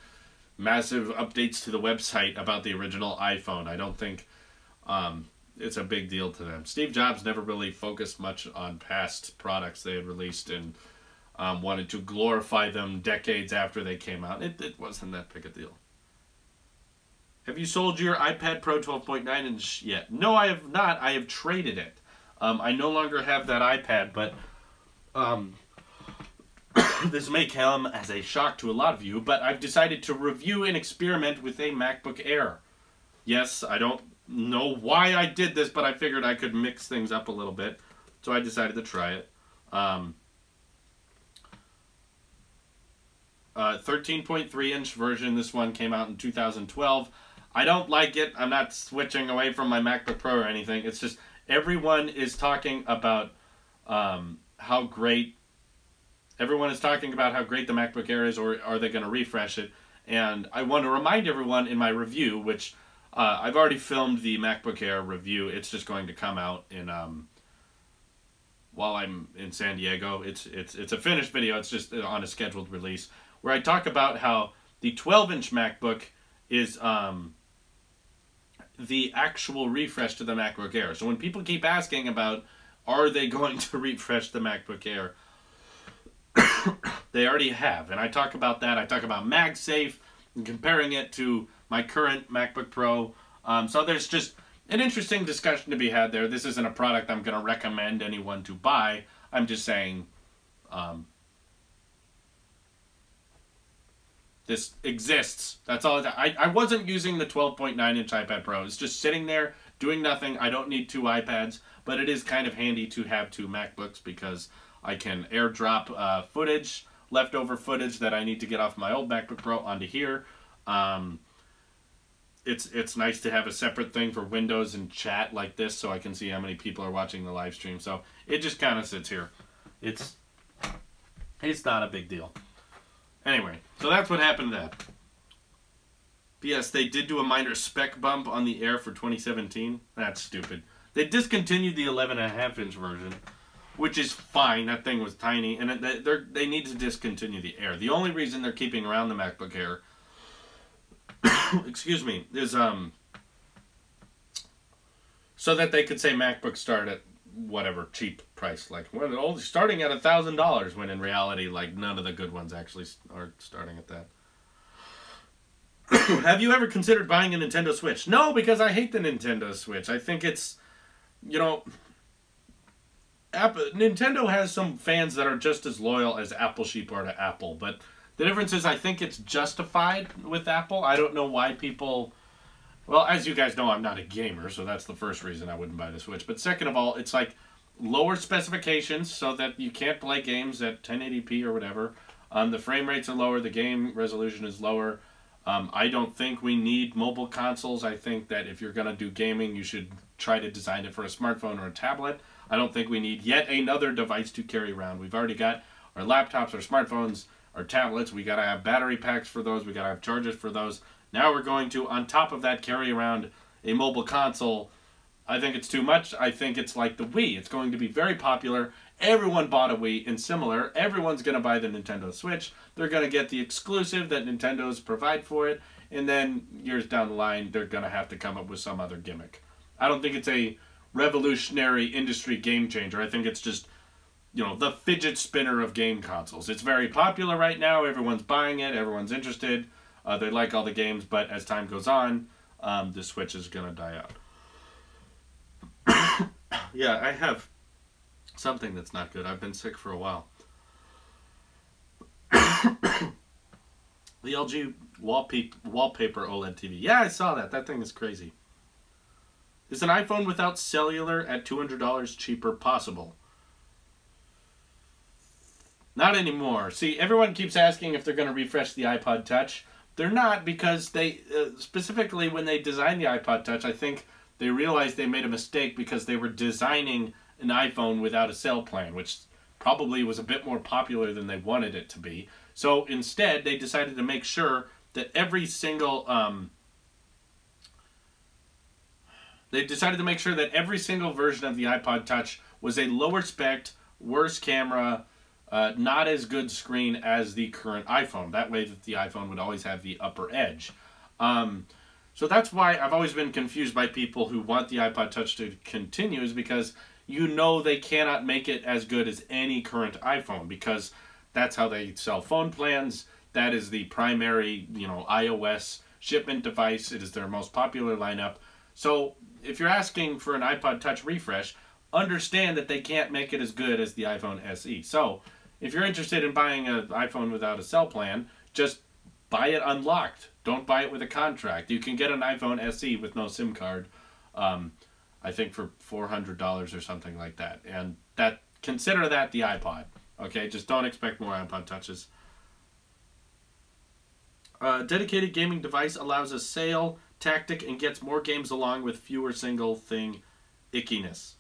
A: massive updates to the website about the original iPhone. I don't think it's a big deal to them. Steve Jobs never really focused much on past products they had released and wanted to glorify them decades after they came out. It wasn't that big a deal. Have you sold your iPad Pro 12.9 inch yet? No, I have not. I have traded it. I no longer have that iPad, but this may come as a shock to a lot of you, but I've decided to review and experiment with a MacBook Air. Yes, I don't know why I did this, but I figured I could mix things up a little bit, so I decided to try it. 13.3 inch version. This one came out in 2012. I don't like it. I'm not switching away from my MacBook Pro or anything. It's just everyone is talking about how great the MacBook Air is, or are they going to refresh it? And I want to remind everyone in my review, which I've already filmed the MacBook Air review. It's just going to come out in while I'm in San Diego. It's a finished video. It's just on a scheduled release where I talk about how the 12-inch MacBook is the actual refresh to the MacBook Air. So when people keep asking about, are they going to refresh the MacBook Air, they already have. And I talk about that. I talk about MagSafe and comparing it to my current MacBook Pro. So there's just an interesting discussion to be had there. This isn't a product I'm going to recommend anyone to buy. I'm just saying this exists. That's all. I wasn't using the 12.9-inch iPad Pro. It's just sitting there doing nothing. I don't need two iPads, but it is kind of handy to have two MacBooks because I can airdrop footage, leftover footage that I need to get off my old MacBook Pro onto here. It's nice to have a separate thing for Windows and chat like this so I can see how many people are watching the live stream. So it just kind of sits here. It's not a big deal. Anyway, so that's what happened to that. But yes, they did do a minor spec bump on the Air for 2017. That's stupid. They discontinued the 11.5-inch version, which is fine. That thing was tiny, and they need to discontinue the Air. The only reason they're keeping around the MacBook Air, excuse me, is so that they could say MacBooks start at whatever cheap price, like only starting at $1,000, when in reality, like, none of the good ones actually are starting at that. Have you ever considered buying a Nintendo Switch? No, because I hate the Nintendo Switch. I think it's, Nintendo has some fans that are just as loyal as Apple sheep are to Apple, but the difference is I think it's justified with Apple. I don't know why people... Well, as you guys know, I'm not a gamer, so that's the first reason I wouldn't buy the Switch. But second of all, it's like lower specifications so that you can't play games at 1080p or whatever. The frame rates are lower, the game resolution is lower. I don't think we need mobile consoles. I think that if you're going to do gaming, you should try to design it for a smartphone or a tablet. I don't think we need yet another device to carry around. We've already got our laptops, our smartphones, our tablets. We got to have battery packs for those. We got to have chargers for those. Now we're going to, on top of that, carry around a mobile console. I think it's too much. I think it's like the Wii. It's going to be very popular. Everyone bought a Wii and similar. Everyone's going to buy the Nintendo Switch. They're going to get the exclusive that Nintendo's provide for it. And then years down the line, they're going to have to come up with some other gimmick. I don't think it's a revolutionary industry game changer. I think it's just, the fidget spinner of game consoles. It's very popular right now. Everyone's buying it. Everyone's interested. They like all the games, but as time goes on, the Switch is going to die out. Yeah, I have something that's not good. I've been sick for a while. The LG wallpaper OLED TV. Yeah, I saw that. That thing is crazy. Is an iPhone without cellular at $200 cheaper possible? Not anymore. See, everyone keeps asking if they're going to refresh the iPod Touch. They're not, because they, specifically when they designed the iPod Touch, I think they realized they made a mistake because they were designing an iPhone without a cell plan, which probably was a bit more popular than they wanted it to be. So instead, they decided to make sure that every single version of the iPod Touch was a lower spec, worse camera, not as good screen as the current iPhone. That way that the iPhone would always have the upper edge. So that's why I've always been confused by people who want the iPod Touch to continue, is because you know they cannot make it as good as any current iPhone, because that's how they sell phone plans. That is the primary, iOS shipment device. It is their most popular lineup. So if you're asking for an iPod Touch refresh, understand that they can't make it as good as the iPhone SE. So if you're interested in buying an iPhone without a cell plan, just buy it unlocked. Don't buy it with a contract. You can get an iPhone SE with no SIM card, I think for $400 or something like that. And consider that the iPod. Okay, just don't expect more iPod Touches. Dedicated gaming device allows a sale tactic and gets more games along with fewer single thing ickiness.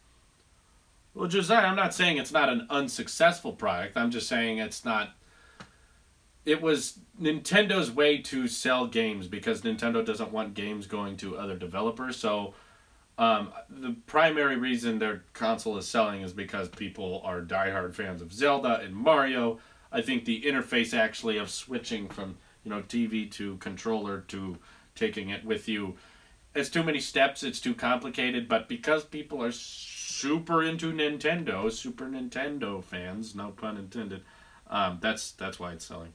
A: Well, Josiah, I'm not saying it's not an unsuccessful product. I'm just saying it's not. It was Nintendo's way to sell games, because Nintendo doesn't want games going to other developers. So the primary reason their console is selling is because people are diehard fans of Zelda and Mario. I think the interface actually of switching from TV to controller to taking it with you, it's too many steps. It's too complicated. But because people are super into Nintendo, Super Nintendo fans, no pun intended, that's why it's selling.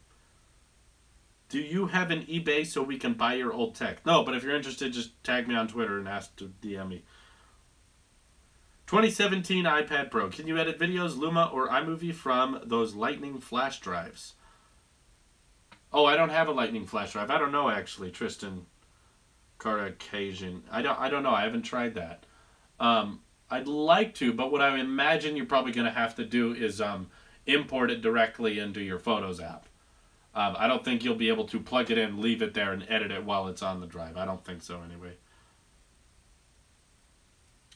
A: Do you have an eBay so we can buy your old tech? No, but if you're interested, just tag me on Twitter and ask to DM me. 2017 iPad Pro. Can you edit videos, Luma, or iMovie from those Lightning flash drives? Oh, I don't have a Lightning flash drive. I don't know, actually, Tristan Caracasian. I don't know. I haven't tried that. I'd like to, but what I imagine you're probably going to have to do is import it directly into your Photos app. I don't think you'll be able to plug it in, leave it there, and edit it while it's on the drive. I don't think so, anyway.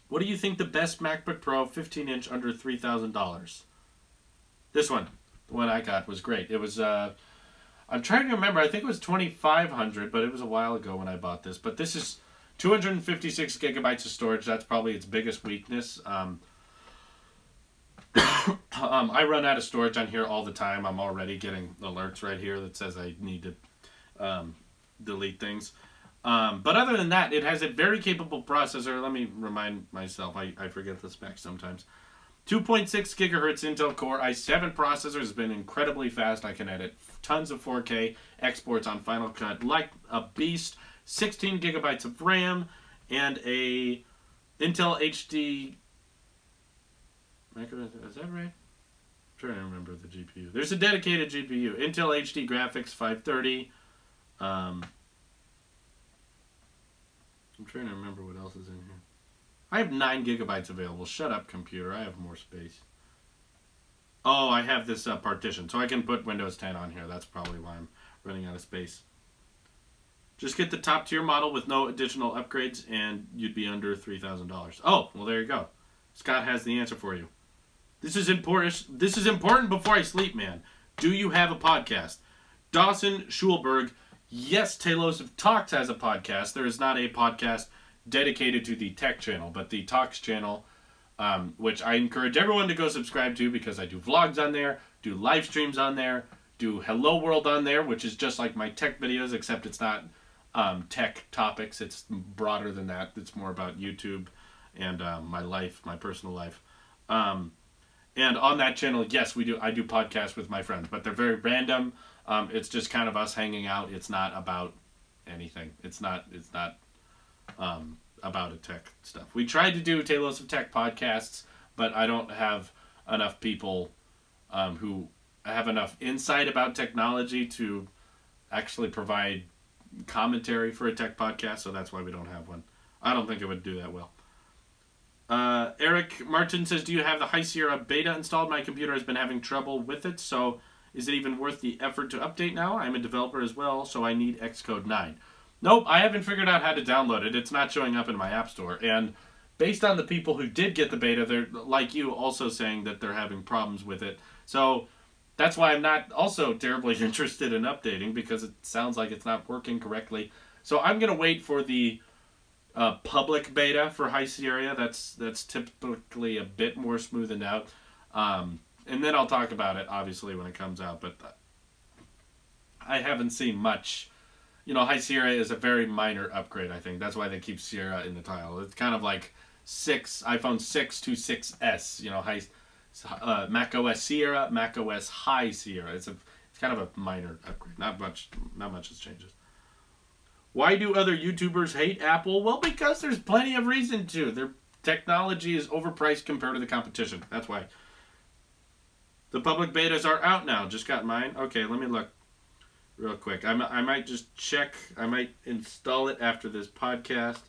A: What do you think the best MacBook Pro 15-inch under $3,000? This one, the one I got, was great. It was, I'm trying to remember, I think it was $2,500, but it was a while ago when I bought this. But this is 256 gigabytes of storage. That's probably its biggest weakness. I run out of storage on here all the time. I'm already getting alerts right here that says I need to delete things. But other than that, it has a very capable processor. Let me remind myself. I forget the specs sometimes. 2.6 gigahertz Intel Core i7 processor has been incredibly fast. I can edit tons of 4K exports on Final Cut like a beast. 16 gigabytes of RAM and a Intel HD. Is that right? I'm trying to remember the GPU. There's a dedicated GPU. Intel HD Graphics 530. I'm trying to remember what else is in here. I have 9 gigabytes available. Shut up, computer. I have more space. Oh, I have this partition, so I can put Windows 10 on here. That's probably why I'm running out of space. Just get the top tier model with no additional upgrades, and you'd be under $3,000. Oh, well, there you go. Scott has the answer for you. This is important. This is important before I sleep, man. Do you have a podcast? Dawson Schulberg. Yes, Tailosive Talks has a podcast. There is not a podcast dedicated to the tech channel, but the Talks channel, which I encourage everyone to go subscribe to, because I do vlogs on there, do live streams on there, do Hello World on there, which is just like my tech videos, except it's not tech topics. It's broader than that. It's more about YouTube and my life, my personal life. And on that channel, yes, I do podcasts with my friends, but they're very random. It's just kind of us hanging out. It's not about anything. It's not about a tech stuff. We tried to do Tailosive Tech podcasts, but I don't have enough people who have enough insight about technology to actually provide commentary for a tech podcast, so that's why we don't have one. I don't think it would do that well. Eric Martin says, do you have the High Sierra beta installed? My computer has been having trouble with it, so is it even worth the effort to update now? I'm a developer as well, so I need Xcode 9. Nope, I haven't figured out how to download it. It's not showing up in my app store. And based on the people who did get the beta, they're, like you, also saying that they're having problems with it. So that's why I'm not also terribly interested in updating, because it sounds like it's not working correctly. So I'm going to wait for the public beta for High Sierra. That's typically a bit more smoothened out. and then I'll talk about it, obviously, when it comes out. But I haven't seen much. You know, High Sierra is a very minor upgrade, I think. That's why they keep Sierra in the title. It's kind of like iPhone 6 to 6S, you know, Mac OS Sierra, Mac OS High Sierra. It's kind of a minor upgrade. Not much has changed. Why do other YouTubers hate Apple? Well, because there's plenty of reason to. Their technology is overpriced compared to the competition. That's why. The public betas are out now. Just got mine. Okay, let me look real quick. I might just check. I might install it after this podcast.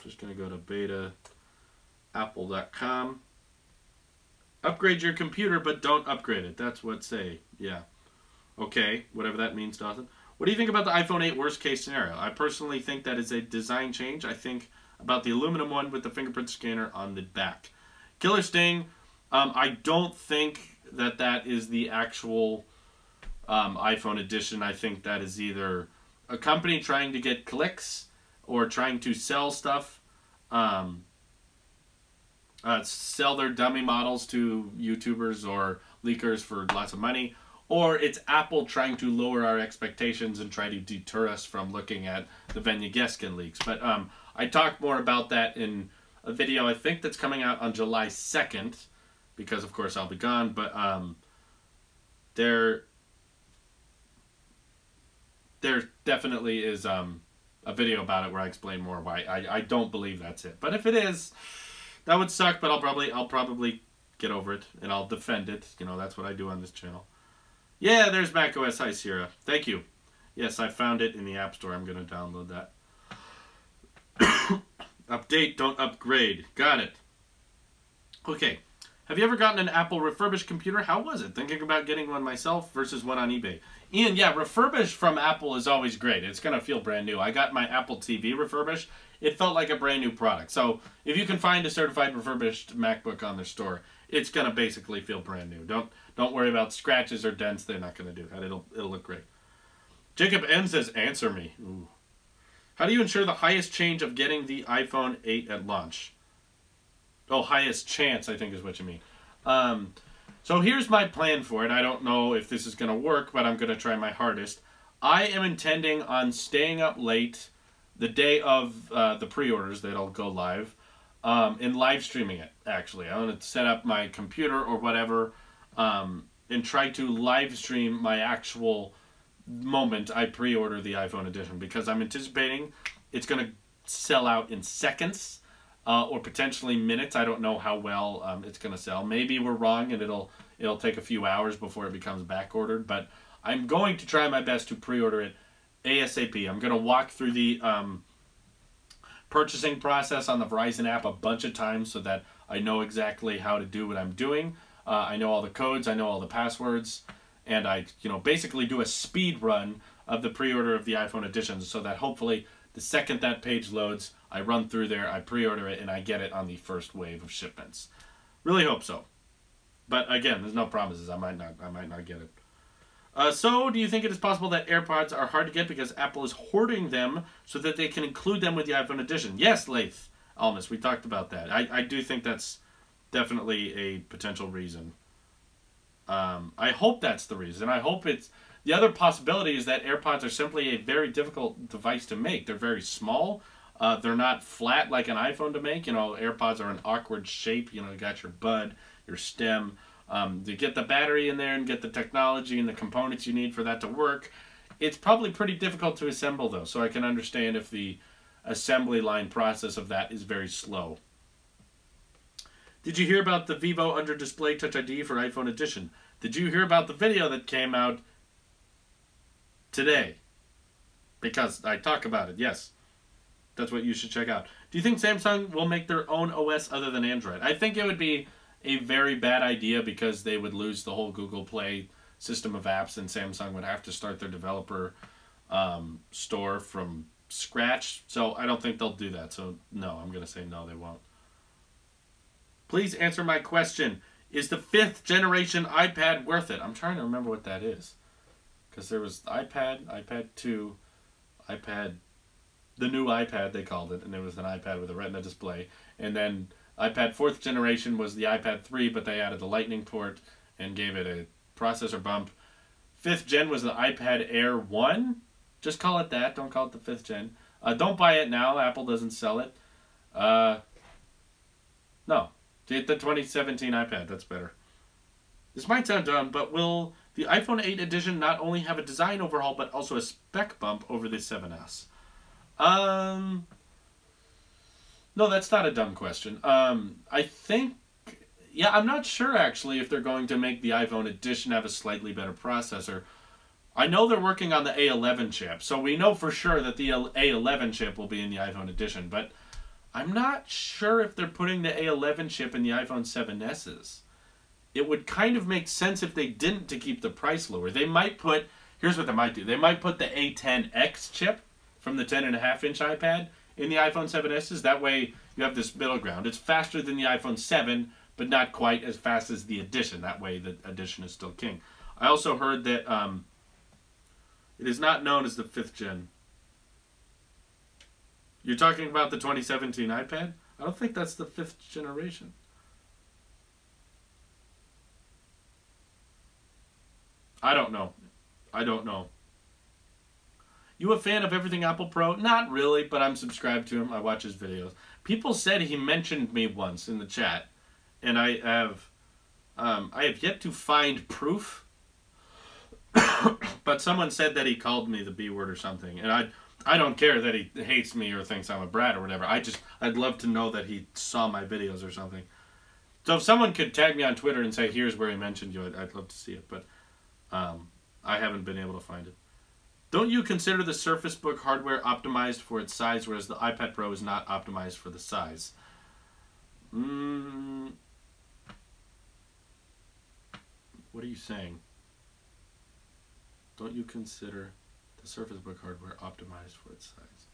A: Just going to go to betaapple.com. Upgrade your computer, but don't upgrade it. That's what say. Yeah. Okay, whatever that means, Dawson. What do you think about the iPhone 8 worst case scenario? I personally think that is a design change. I think about the aluminum one with the fingerprint scanner on the back. Killer Sting, I don't think that is the actual iPhone edition. I think that is either a company trying to get clicks or trying to sell stuff, sell their dummy models to YouTubers or leakers for lots of money, or it's Apple trying to lower our expectations and try to deter us from looking at the Venyageskin leaks. But I talk more about that in a video, I think, that's coming out on July 2nd, because, of course, I'll be gone. But there definitely is a video about it where I explain more why I don't believe that's it. But if it is, that would suck, but I'll probably get over it, and I'll defend it. You know, that's what I do on this channel. Yeah, there's macOS High Sierra. Thank you. Yes, I found it in the App Store. I'm going to download that. Update, don't upgrade. Got it. Okay. Have you ever gotten an Apple refurbished computer? How was it? Thinking about getting one myself versus one on eBay. Ian, yeah, refurbished from Apple is always great. It's going to feel brand new. I got my Apple TV refurbished. It felt like a brand new product. So if you can find a certified refurbished MacBook on their store, it's going to basically feel brand new. Don't worry about scratches or dents. They're not going to do that. It'll look great. Jacob N says, answer me. Ooh. How do you ensure the highest change of getting the iPhone 8 at launch? Oh, highest chance, I think is what you mean. So here's my plan for it. I don't know if this is going to work, but I'm going to try my hardest. I am intending on staying up late the day of the pre-orders that'll go live, and live streaming it, actually. I want to set up my computer or whatever and try to live stream my actual moment I pre-order the iPhone edition, because I'm anticipating it's going to sell out in seconds or potentially minutes. I don't know how well it's going to sell. Maybe we're wrong and it'll take a few hours before it becomes back ordered, but I'm going to try my best to pre-order it ASAP. I'm going to walk through the purchasing process on the Verizon app a bunch of times so that I know exactly how to do what I'm doing. I know all the codes, I know all the passwords, and I basically do a speed run of the pre-order of the iPhone edition so that hopefully the second that page loads, I run through there, I pre-order it, and I get it on the first wave of shipments. Really hope so. But again, there's no promises. I might not get it. So, do you think it is possible that AirPods are hard to get because Apple is hoarding them so that they can include them with the iPhone edition? Yes, Laith Almas, we talked about that. I do think that's definitely a potential reason. I hope that's the reason. I hope it's... The other possibility is that AirPods are simply a very difficult device to make. They're very small. They're not flat like an iPhone to make. AirPods are an awkward shape. You got your bud, your stem. To get the battery in there and get the technology and the components you need for that to work, it's probably pretty difficult to assemble, though. So I can understand if the assembly line process of that is very slow. Did you hear about the Vivo Under Display Touch ID for iPhone Edition? Did you hear about the video that came out today? Because I talk about it, yes. That's what you should check out. Do you think Samsung will make their own OS other than Android? I think it would be a very bad idea because they would lose the whole Google Play system of apps and Samsung would have to start their developer store from scratch. So I don't think they'll do that. So no, I'm going to say no, they won't. Please answer my question. Is the 5th generation iPad worth it? I'm trying to remember what that is. Because there was iPad, iPad 2, iPad, the new iPad they called it, and it was an iPad with a Retina display. And then iPad 4th generation was the iPad 3, but they added the Lightning port, and gave it a processor bump. 5th gen was the iPad Air 1. Just call it that. Don't call it the 5th gen. Don't buy it now. Apple doesn't sell it. No. Get the 2017 iPad. That's better. This might sound dumb, but will the iPhone 8 edition not only have a design overhaul, but also a spec bump over the 7S? No, that's not a dumb question. I think, yeah, I'm not sure actually if they're going to make the iPhone edition have a slightly better processor. I know they're working on the A11 chip, so we know for sure that the A11 chip will be in the iPhone edition, but I'm not sure if they're putting the A11 chip in the iPhone 7S's. It would kind of make sense if they didn't to keep the price lower. They might put, here's what they might do. They might put the A10X chip from the 10.5-inch iPad in the iPhone 7S's. That way you have this middle ground. It's faster than the iPhone 7, but not quite as fast as the edition. That way the edition is still king. I also heard that it is not known as the 5th gen. You're talking about the 2017 iPad? I don't think that's the 5th generation. I don't know. I don't know. You a fan of Everything Apple Pro? Not really, but I'm subscribed to him. I watch his videos. People said he mentioned me once in the chat, and I have yet to find proof. But someone said that he called me the B word or something, and I don't care that he hates me or thinks I'm a brat or whatever. I'd love to know that he saw my videos or something. So if someone could tag me on Twitter and say, here's where he mentioned you, I'd love to see it, but I haven't been able to find it. Don't you consider the Surface Book hardware optimized for its size, whereas the iPad Pro is not optimized for the size? What are you saying? Don't you consider the Surface Book hardware optimized for its size?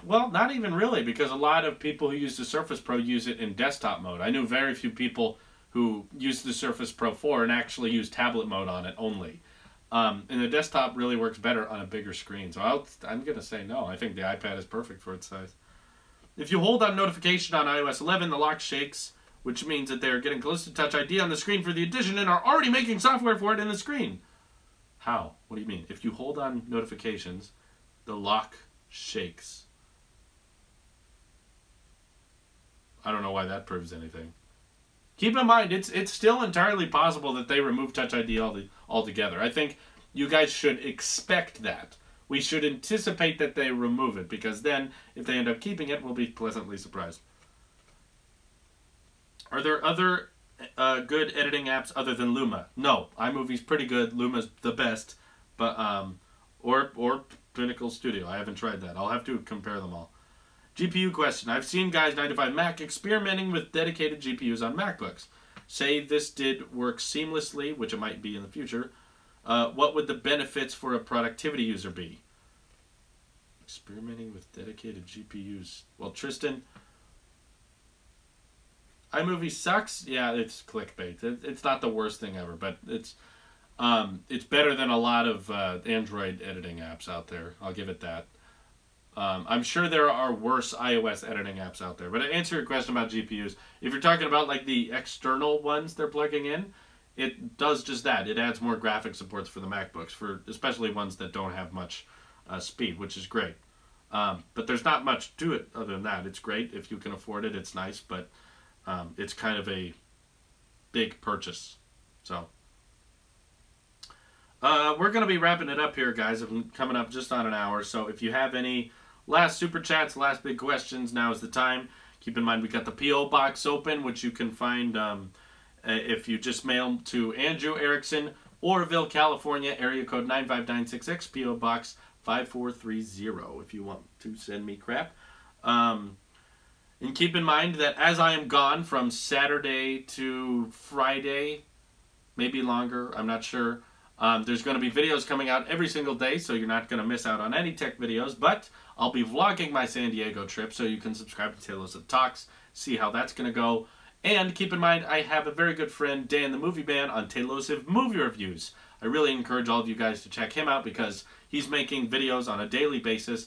A: Well, not even really, because a lot of people who use the Surface Pro use it in desktop mode. I knew very few people who used the Surface Pro 4 and actually used tablet mode on it only. And the desktop really works better on a bigger screen. So I'm going to say no. I think the iPad is perfect for its size. If you hold on notification on iOS 11, the lock shakes, which means that they are getting close to Touch ID on the screen for the edition and are already making software for it in the screen. How? What do you mean? If you hold on notifications, the lock shakes. I don't know why that proves anything. Keep in mind, it's still entirely possible that they remove Touch ID altogether. I think you guys should expect that. We should anticipate that they remove it, because then, if they end up keeping it, we'll be pleasantly surprised. Are there other good editing apps other than Luma? No. iMovie's pretty good. Luma's the best. But or Pinnacle Studio. I haven't tried that. I'll have to compare them all. GPU question. I've seen guys 9 to 5 Mac experimenting with dedicated GPUs on MacBooks. Say this did work seamlessly, which it might be in the future. What would the benefits for a productivity user be? Experimenting with dedicated GPUs. Well, Tristan, iMovie sucks. Yeah, it's clickbait. It's not the worst thing ever, but it's better than a lot of Android editing apps out there. I'll give it that. I'm sure there are worse iOS editing apps out there. But to answer your question about GPUs, if you're talking about like the external ones they're plugging in, it does just that. It adds more graphic supports for the MacBooks, for especially ones that don't have much speed, which is great. But there's not much to it other than that. It's great. If you can afford it, it's nice, but it's kind of a big purchase. So we're going to be wrapping it up here, guys. I'm coming up just on an hour. So if you have any last super chats, last big questions, now is the time. Keep in mind we got the P.O. box open, which you can find if you just mail to Andrew Erickson, Oroville, California, area code 95966, P.O. Box 5430, if you want to send me crap. And keep in mind that as I am gone from Saturday to Friday, maybe longer, I'm not sure, there's going to be videos coming out every single day, so you're not going to miss out on any tech videos, but I'll be vlogging my San Diego trip, so you can subscribe to Tailosive Talks, see how that's going to go. And keep in mind, I have a very good friend, Dan the Movie Man, on Tailosive Movie Reviews. I really encourage all of you guys to check him out, because he's making videos on a daily basis.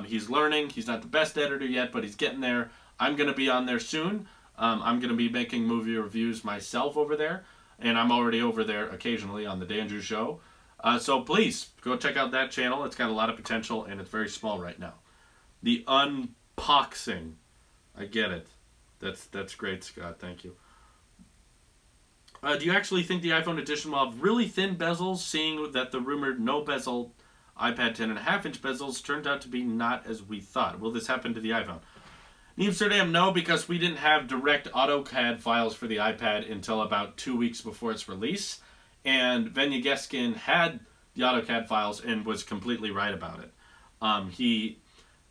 A: He's learning. He's not the best editor yet, but he's getting there. I'm going to be on there soon. I'm going to be making movie reviews myself over there, and I'm already over there occasionally on the Dandrew Show. So please, go check out that channel. It's got a lot of potential, and it's very small right now. The unboxing. I get it. That's great, Scott. Thank you. Do you actually think the iPhone edition will have really thin bezels, seeing that the rumored no-bezel iPad 10.5-inch bezels turned out to be not as we thought? Will this happen to the iPhone? Amsterdam, no, because we didn't have direct AutoCAD files for the iPad until about 2 weeks before its release, and Venya Geskin had the AutoCAD files and was completely right about it.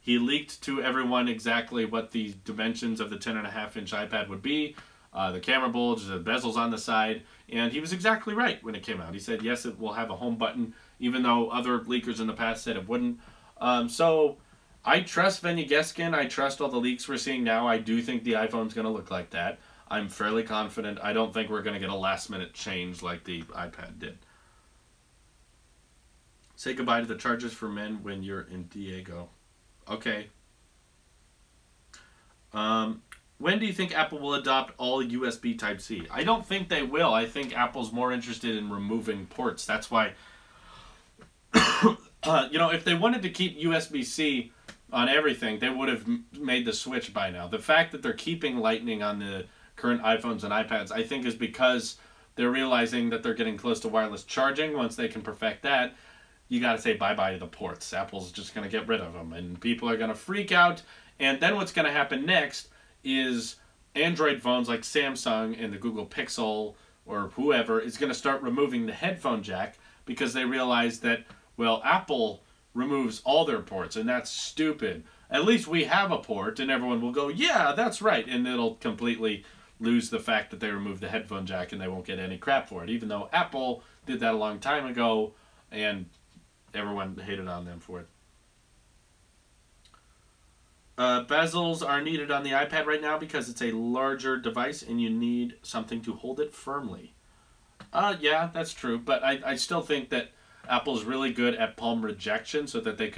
A: He leaked to everyone exactly what the dimensions of the 10.5-inch iPad would be, the camera bulge, the bezels on the side, and he was exactly right when it came out. He said, yes, it will have a home button, even though other leakers in the past said it wouldn't. So I trust Venya Geskin. I trust all the leaks we're seeing now. I do think the iPhone's going to look like that. I'm fairly confident. I don't think we're going to get a last-minute change like the iPad did. Say goodbye to the chargers for men when you're in Diego. Okay. When do you think Apple will adopt all USB Type-C? I don't think they will. I think Apple's more interested in removing ports. That's why, if they wanted to keep USB-C on everything, they would have made the switch by now. The fact that they're keeping Lightning on the current iPhones and iPads, I think, is because they're realizing that they're getting close to wireless charging. Once they can perfect that, you got to say bye-bye to the ports. Apple's just going to get rid of them, and people are going to freak out. And then what's going to happen next is Android phones like Samsung and the Google Pixel or whoever is going to start removing the headphone jack because they realize that, well, Apple removes all their ports, and that's stupid. At least we have a port, and everyone will go, yeah, that's right, and it'll completely lose the fact that they removed the headphone jack and they won't get any crap for it, even though Apple did that a long time ago, and everyone hated on them for it. Bezels are needed on the iPad right now because it's a larger device and you need something to hold it firmly. Yeah, that's true, but I still think that Apple's really good at palm rejection so that they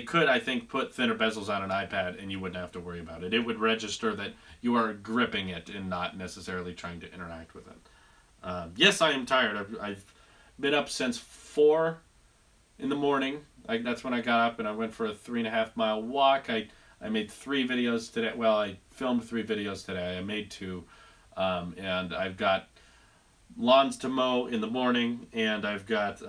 A: could, I think, put thinner bezels on an iPad and you wouldn't have to worry about it. It would register that you are gripping it and not necessarily trying to interact with it. Yes, I am tired. I've been up since 4 in the morning. That's when I got up and I went for a 3.5-mile walk. I made 3 videos today. Well, I filmed 3 videos today. I made 2. And I've got lawns to mow in the morning, and I've got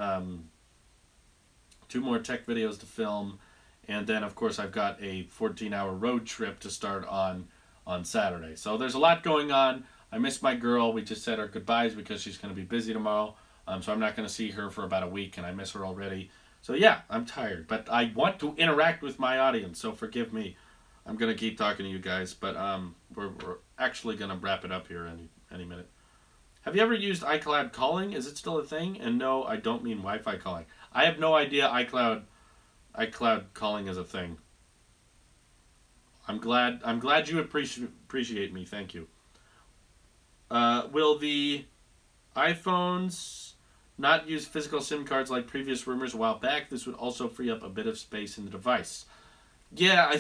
A: 2 more tech videos to film. And then, of course, I've got a 14-hour road trip to start on Saturday. So there's a lot going on. I miss my girl. We just said our goodbyes because she's going to be busy tomorrow. So I'm not going to see her for about a week, and I miss her already. So yeah, I'm tired, but I want to interact with my audience, so forgive me. I'm going to keep talking to you guys, but we're actually going to wrap it up here any minute. Have you ever used iCloud calling? Is it still a thing? And no, I don't mean Wi-Fi calling. I have no idea iCloud calling is a thing. I'm glad you appreciate me. Thank you. Will the iPhones not use physical SIM cards like previous rumors a while back? This would also free up a bit of space in the device. Yeah,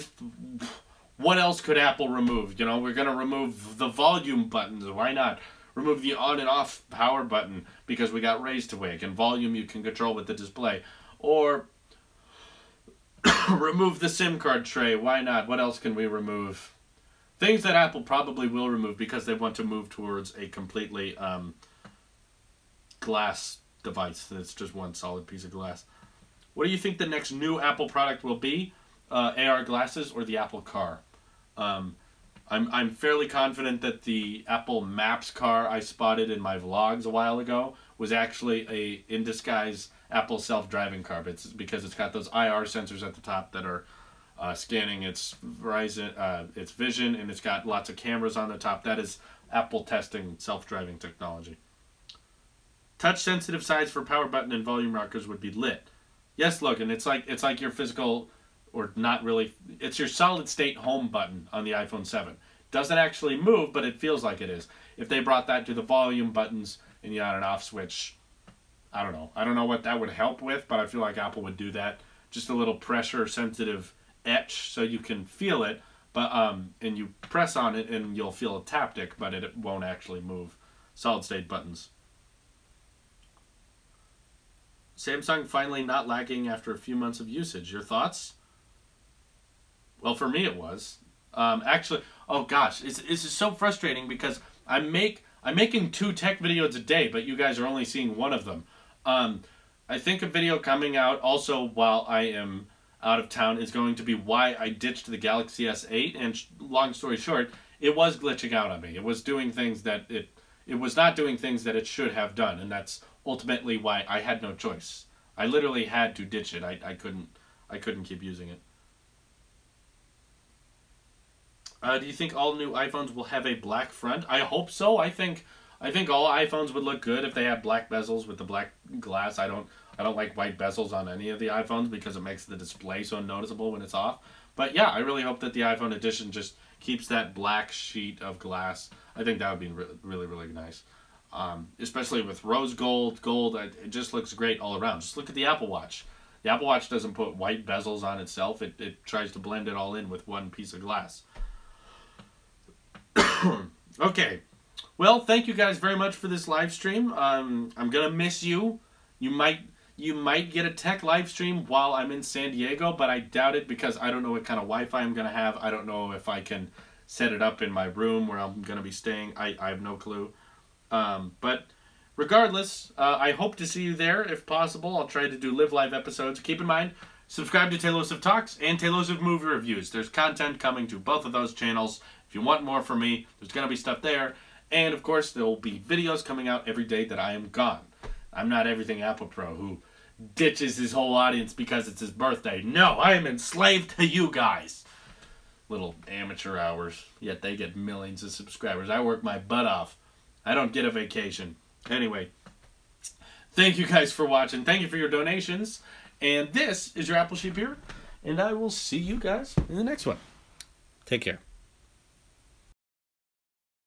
A: what else could Apple remove? We're going to remove the volume buttons. Why not? Remove the on and off power button because we got raise to wake, and volume you can control with the display. Or remove the SIM card tray. Why not? What else can we remove? Things that Apple probably will remove because they want to move towards a completely glass device. It's just one solid piece of glass. What do you think the next new Apple product will be? AR glasses or the Apple Car? I'm fairly confident that the Apple Maps car I spotted in my vlogs a while ago was actually a in disguise Apple self-driving car. Because it's got those IR sensors at the top that are scanning its its vision, and it's got lots of cameras on the top. That is Apple testing self-driving technology. Touch-sensitive sides for power button and volume rockers would be lit. Yes, Logan, it's like your physical, or not really, it's your solid-state home button on the iPhone 7. Doesn't actually move, but it feels like it is. If they brought that to the volume buttons and you had an off switch, I don't know. I don't know what that would help with, but I feel like Apple would do that. Just a little pressure-sensitive etch so you can feel it, But and you press on it and you'll feel a taptic, but it won't actually move. Solid state buttons. Samsung finally not lagging after a few months of usage. Your thoughts? Well, for me it was. Actually, oh gosh, it's just so frustrating because I'm making 2 tech videos a day, but you guys are only seeing one of them. I think a video coming out also while I am out of town is going to be why I ditched the Galaxy S8, and long story short, it was glitching out on me. It was doing things that it was not doing things that it should have done, and that's ultimately why I had no choice. I literally had to ditch it. I couldn't keep using it. Do you think all new iPhones will have a black front? I hope so. I think all iPhones would look good if they had black bezels with the black glass. I don't like white bezels on any of the iPhones because it makes the display so noticeable when it's off. But yeah, I really hope that the iPhone edition just keeps that black sheet of glass. I think that would be really, really nice. Especially with rose gold, it just looks great all around. Just look at the Apple Watch. The Apple Watch doesn't put white bezels on itself. It tries to blend it all in with one piece of glass. Okay. Well, thank you guys very much for this live stream. I'm gonna miss you. You might get a tech live stream while I'm in San Diego, but I doubt it because I don't know what kind of Wi-Fi I'm gonna have. I don't know if I can set it up in my room where I'm gonna be staying. I have no clue. But regardless, I hope to see you there if possible. I'll try to do live episodes. Keep in mind, subscribe to Tailosive Talks and Tailosive Movie Reviews. There's content coming to both of those channels. If you want more from me, there's gonna be stuff there. And of course, there will be videos coming out every day that I am gone. I'm not Everything Apple Pro who ditches his whole audience because it's his birthday. No, I am enslaved to you guys. Little amateur hours, yet they get millions of subscribers. I work my butt off. I don't get a vacation. Anyway, thank you guys for watching. Thank you for your donations. And this is your Apple Sheep here. And I will see you guys in the next one. Take care.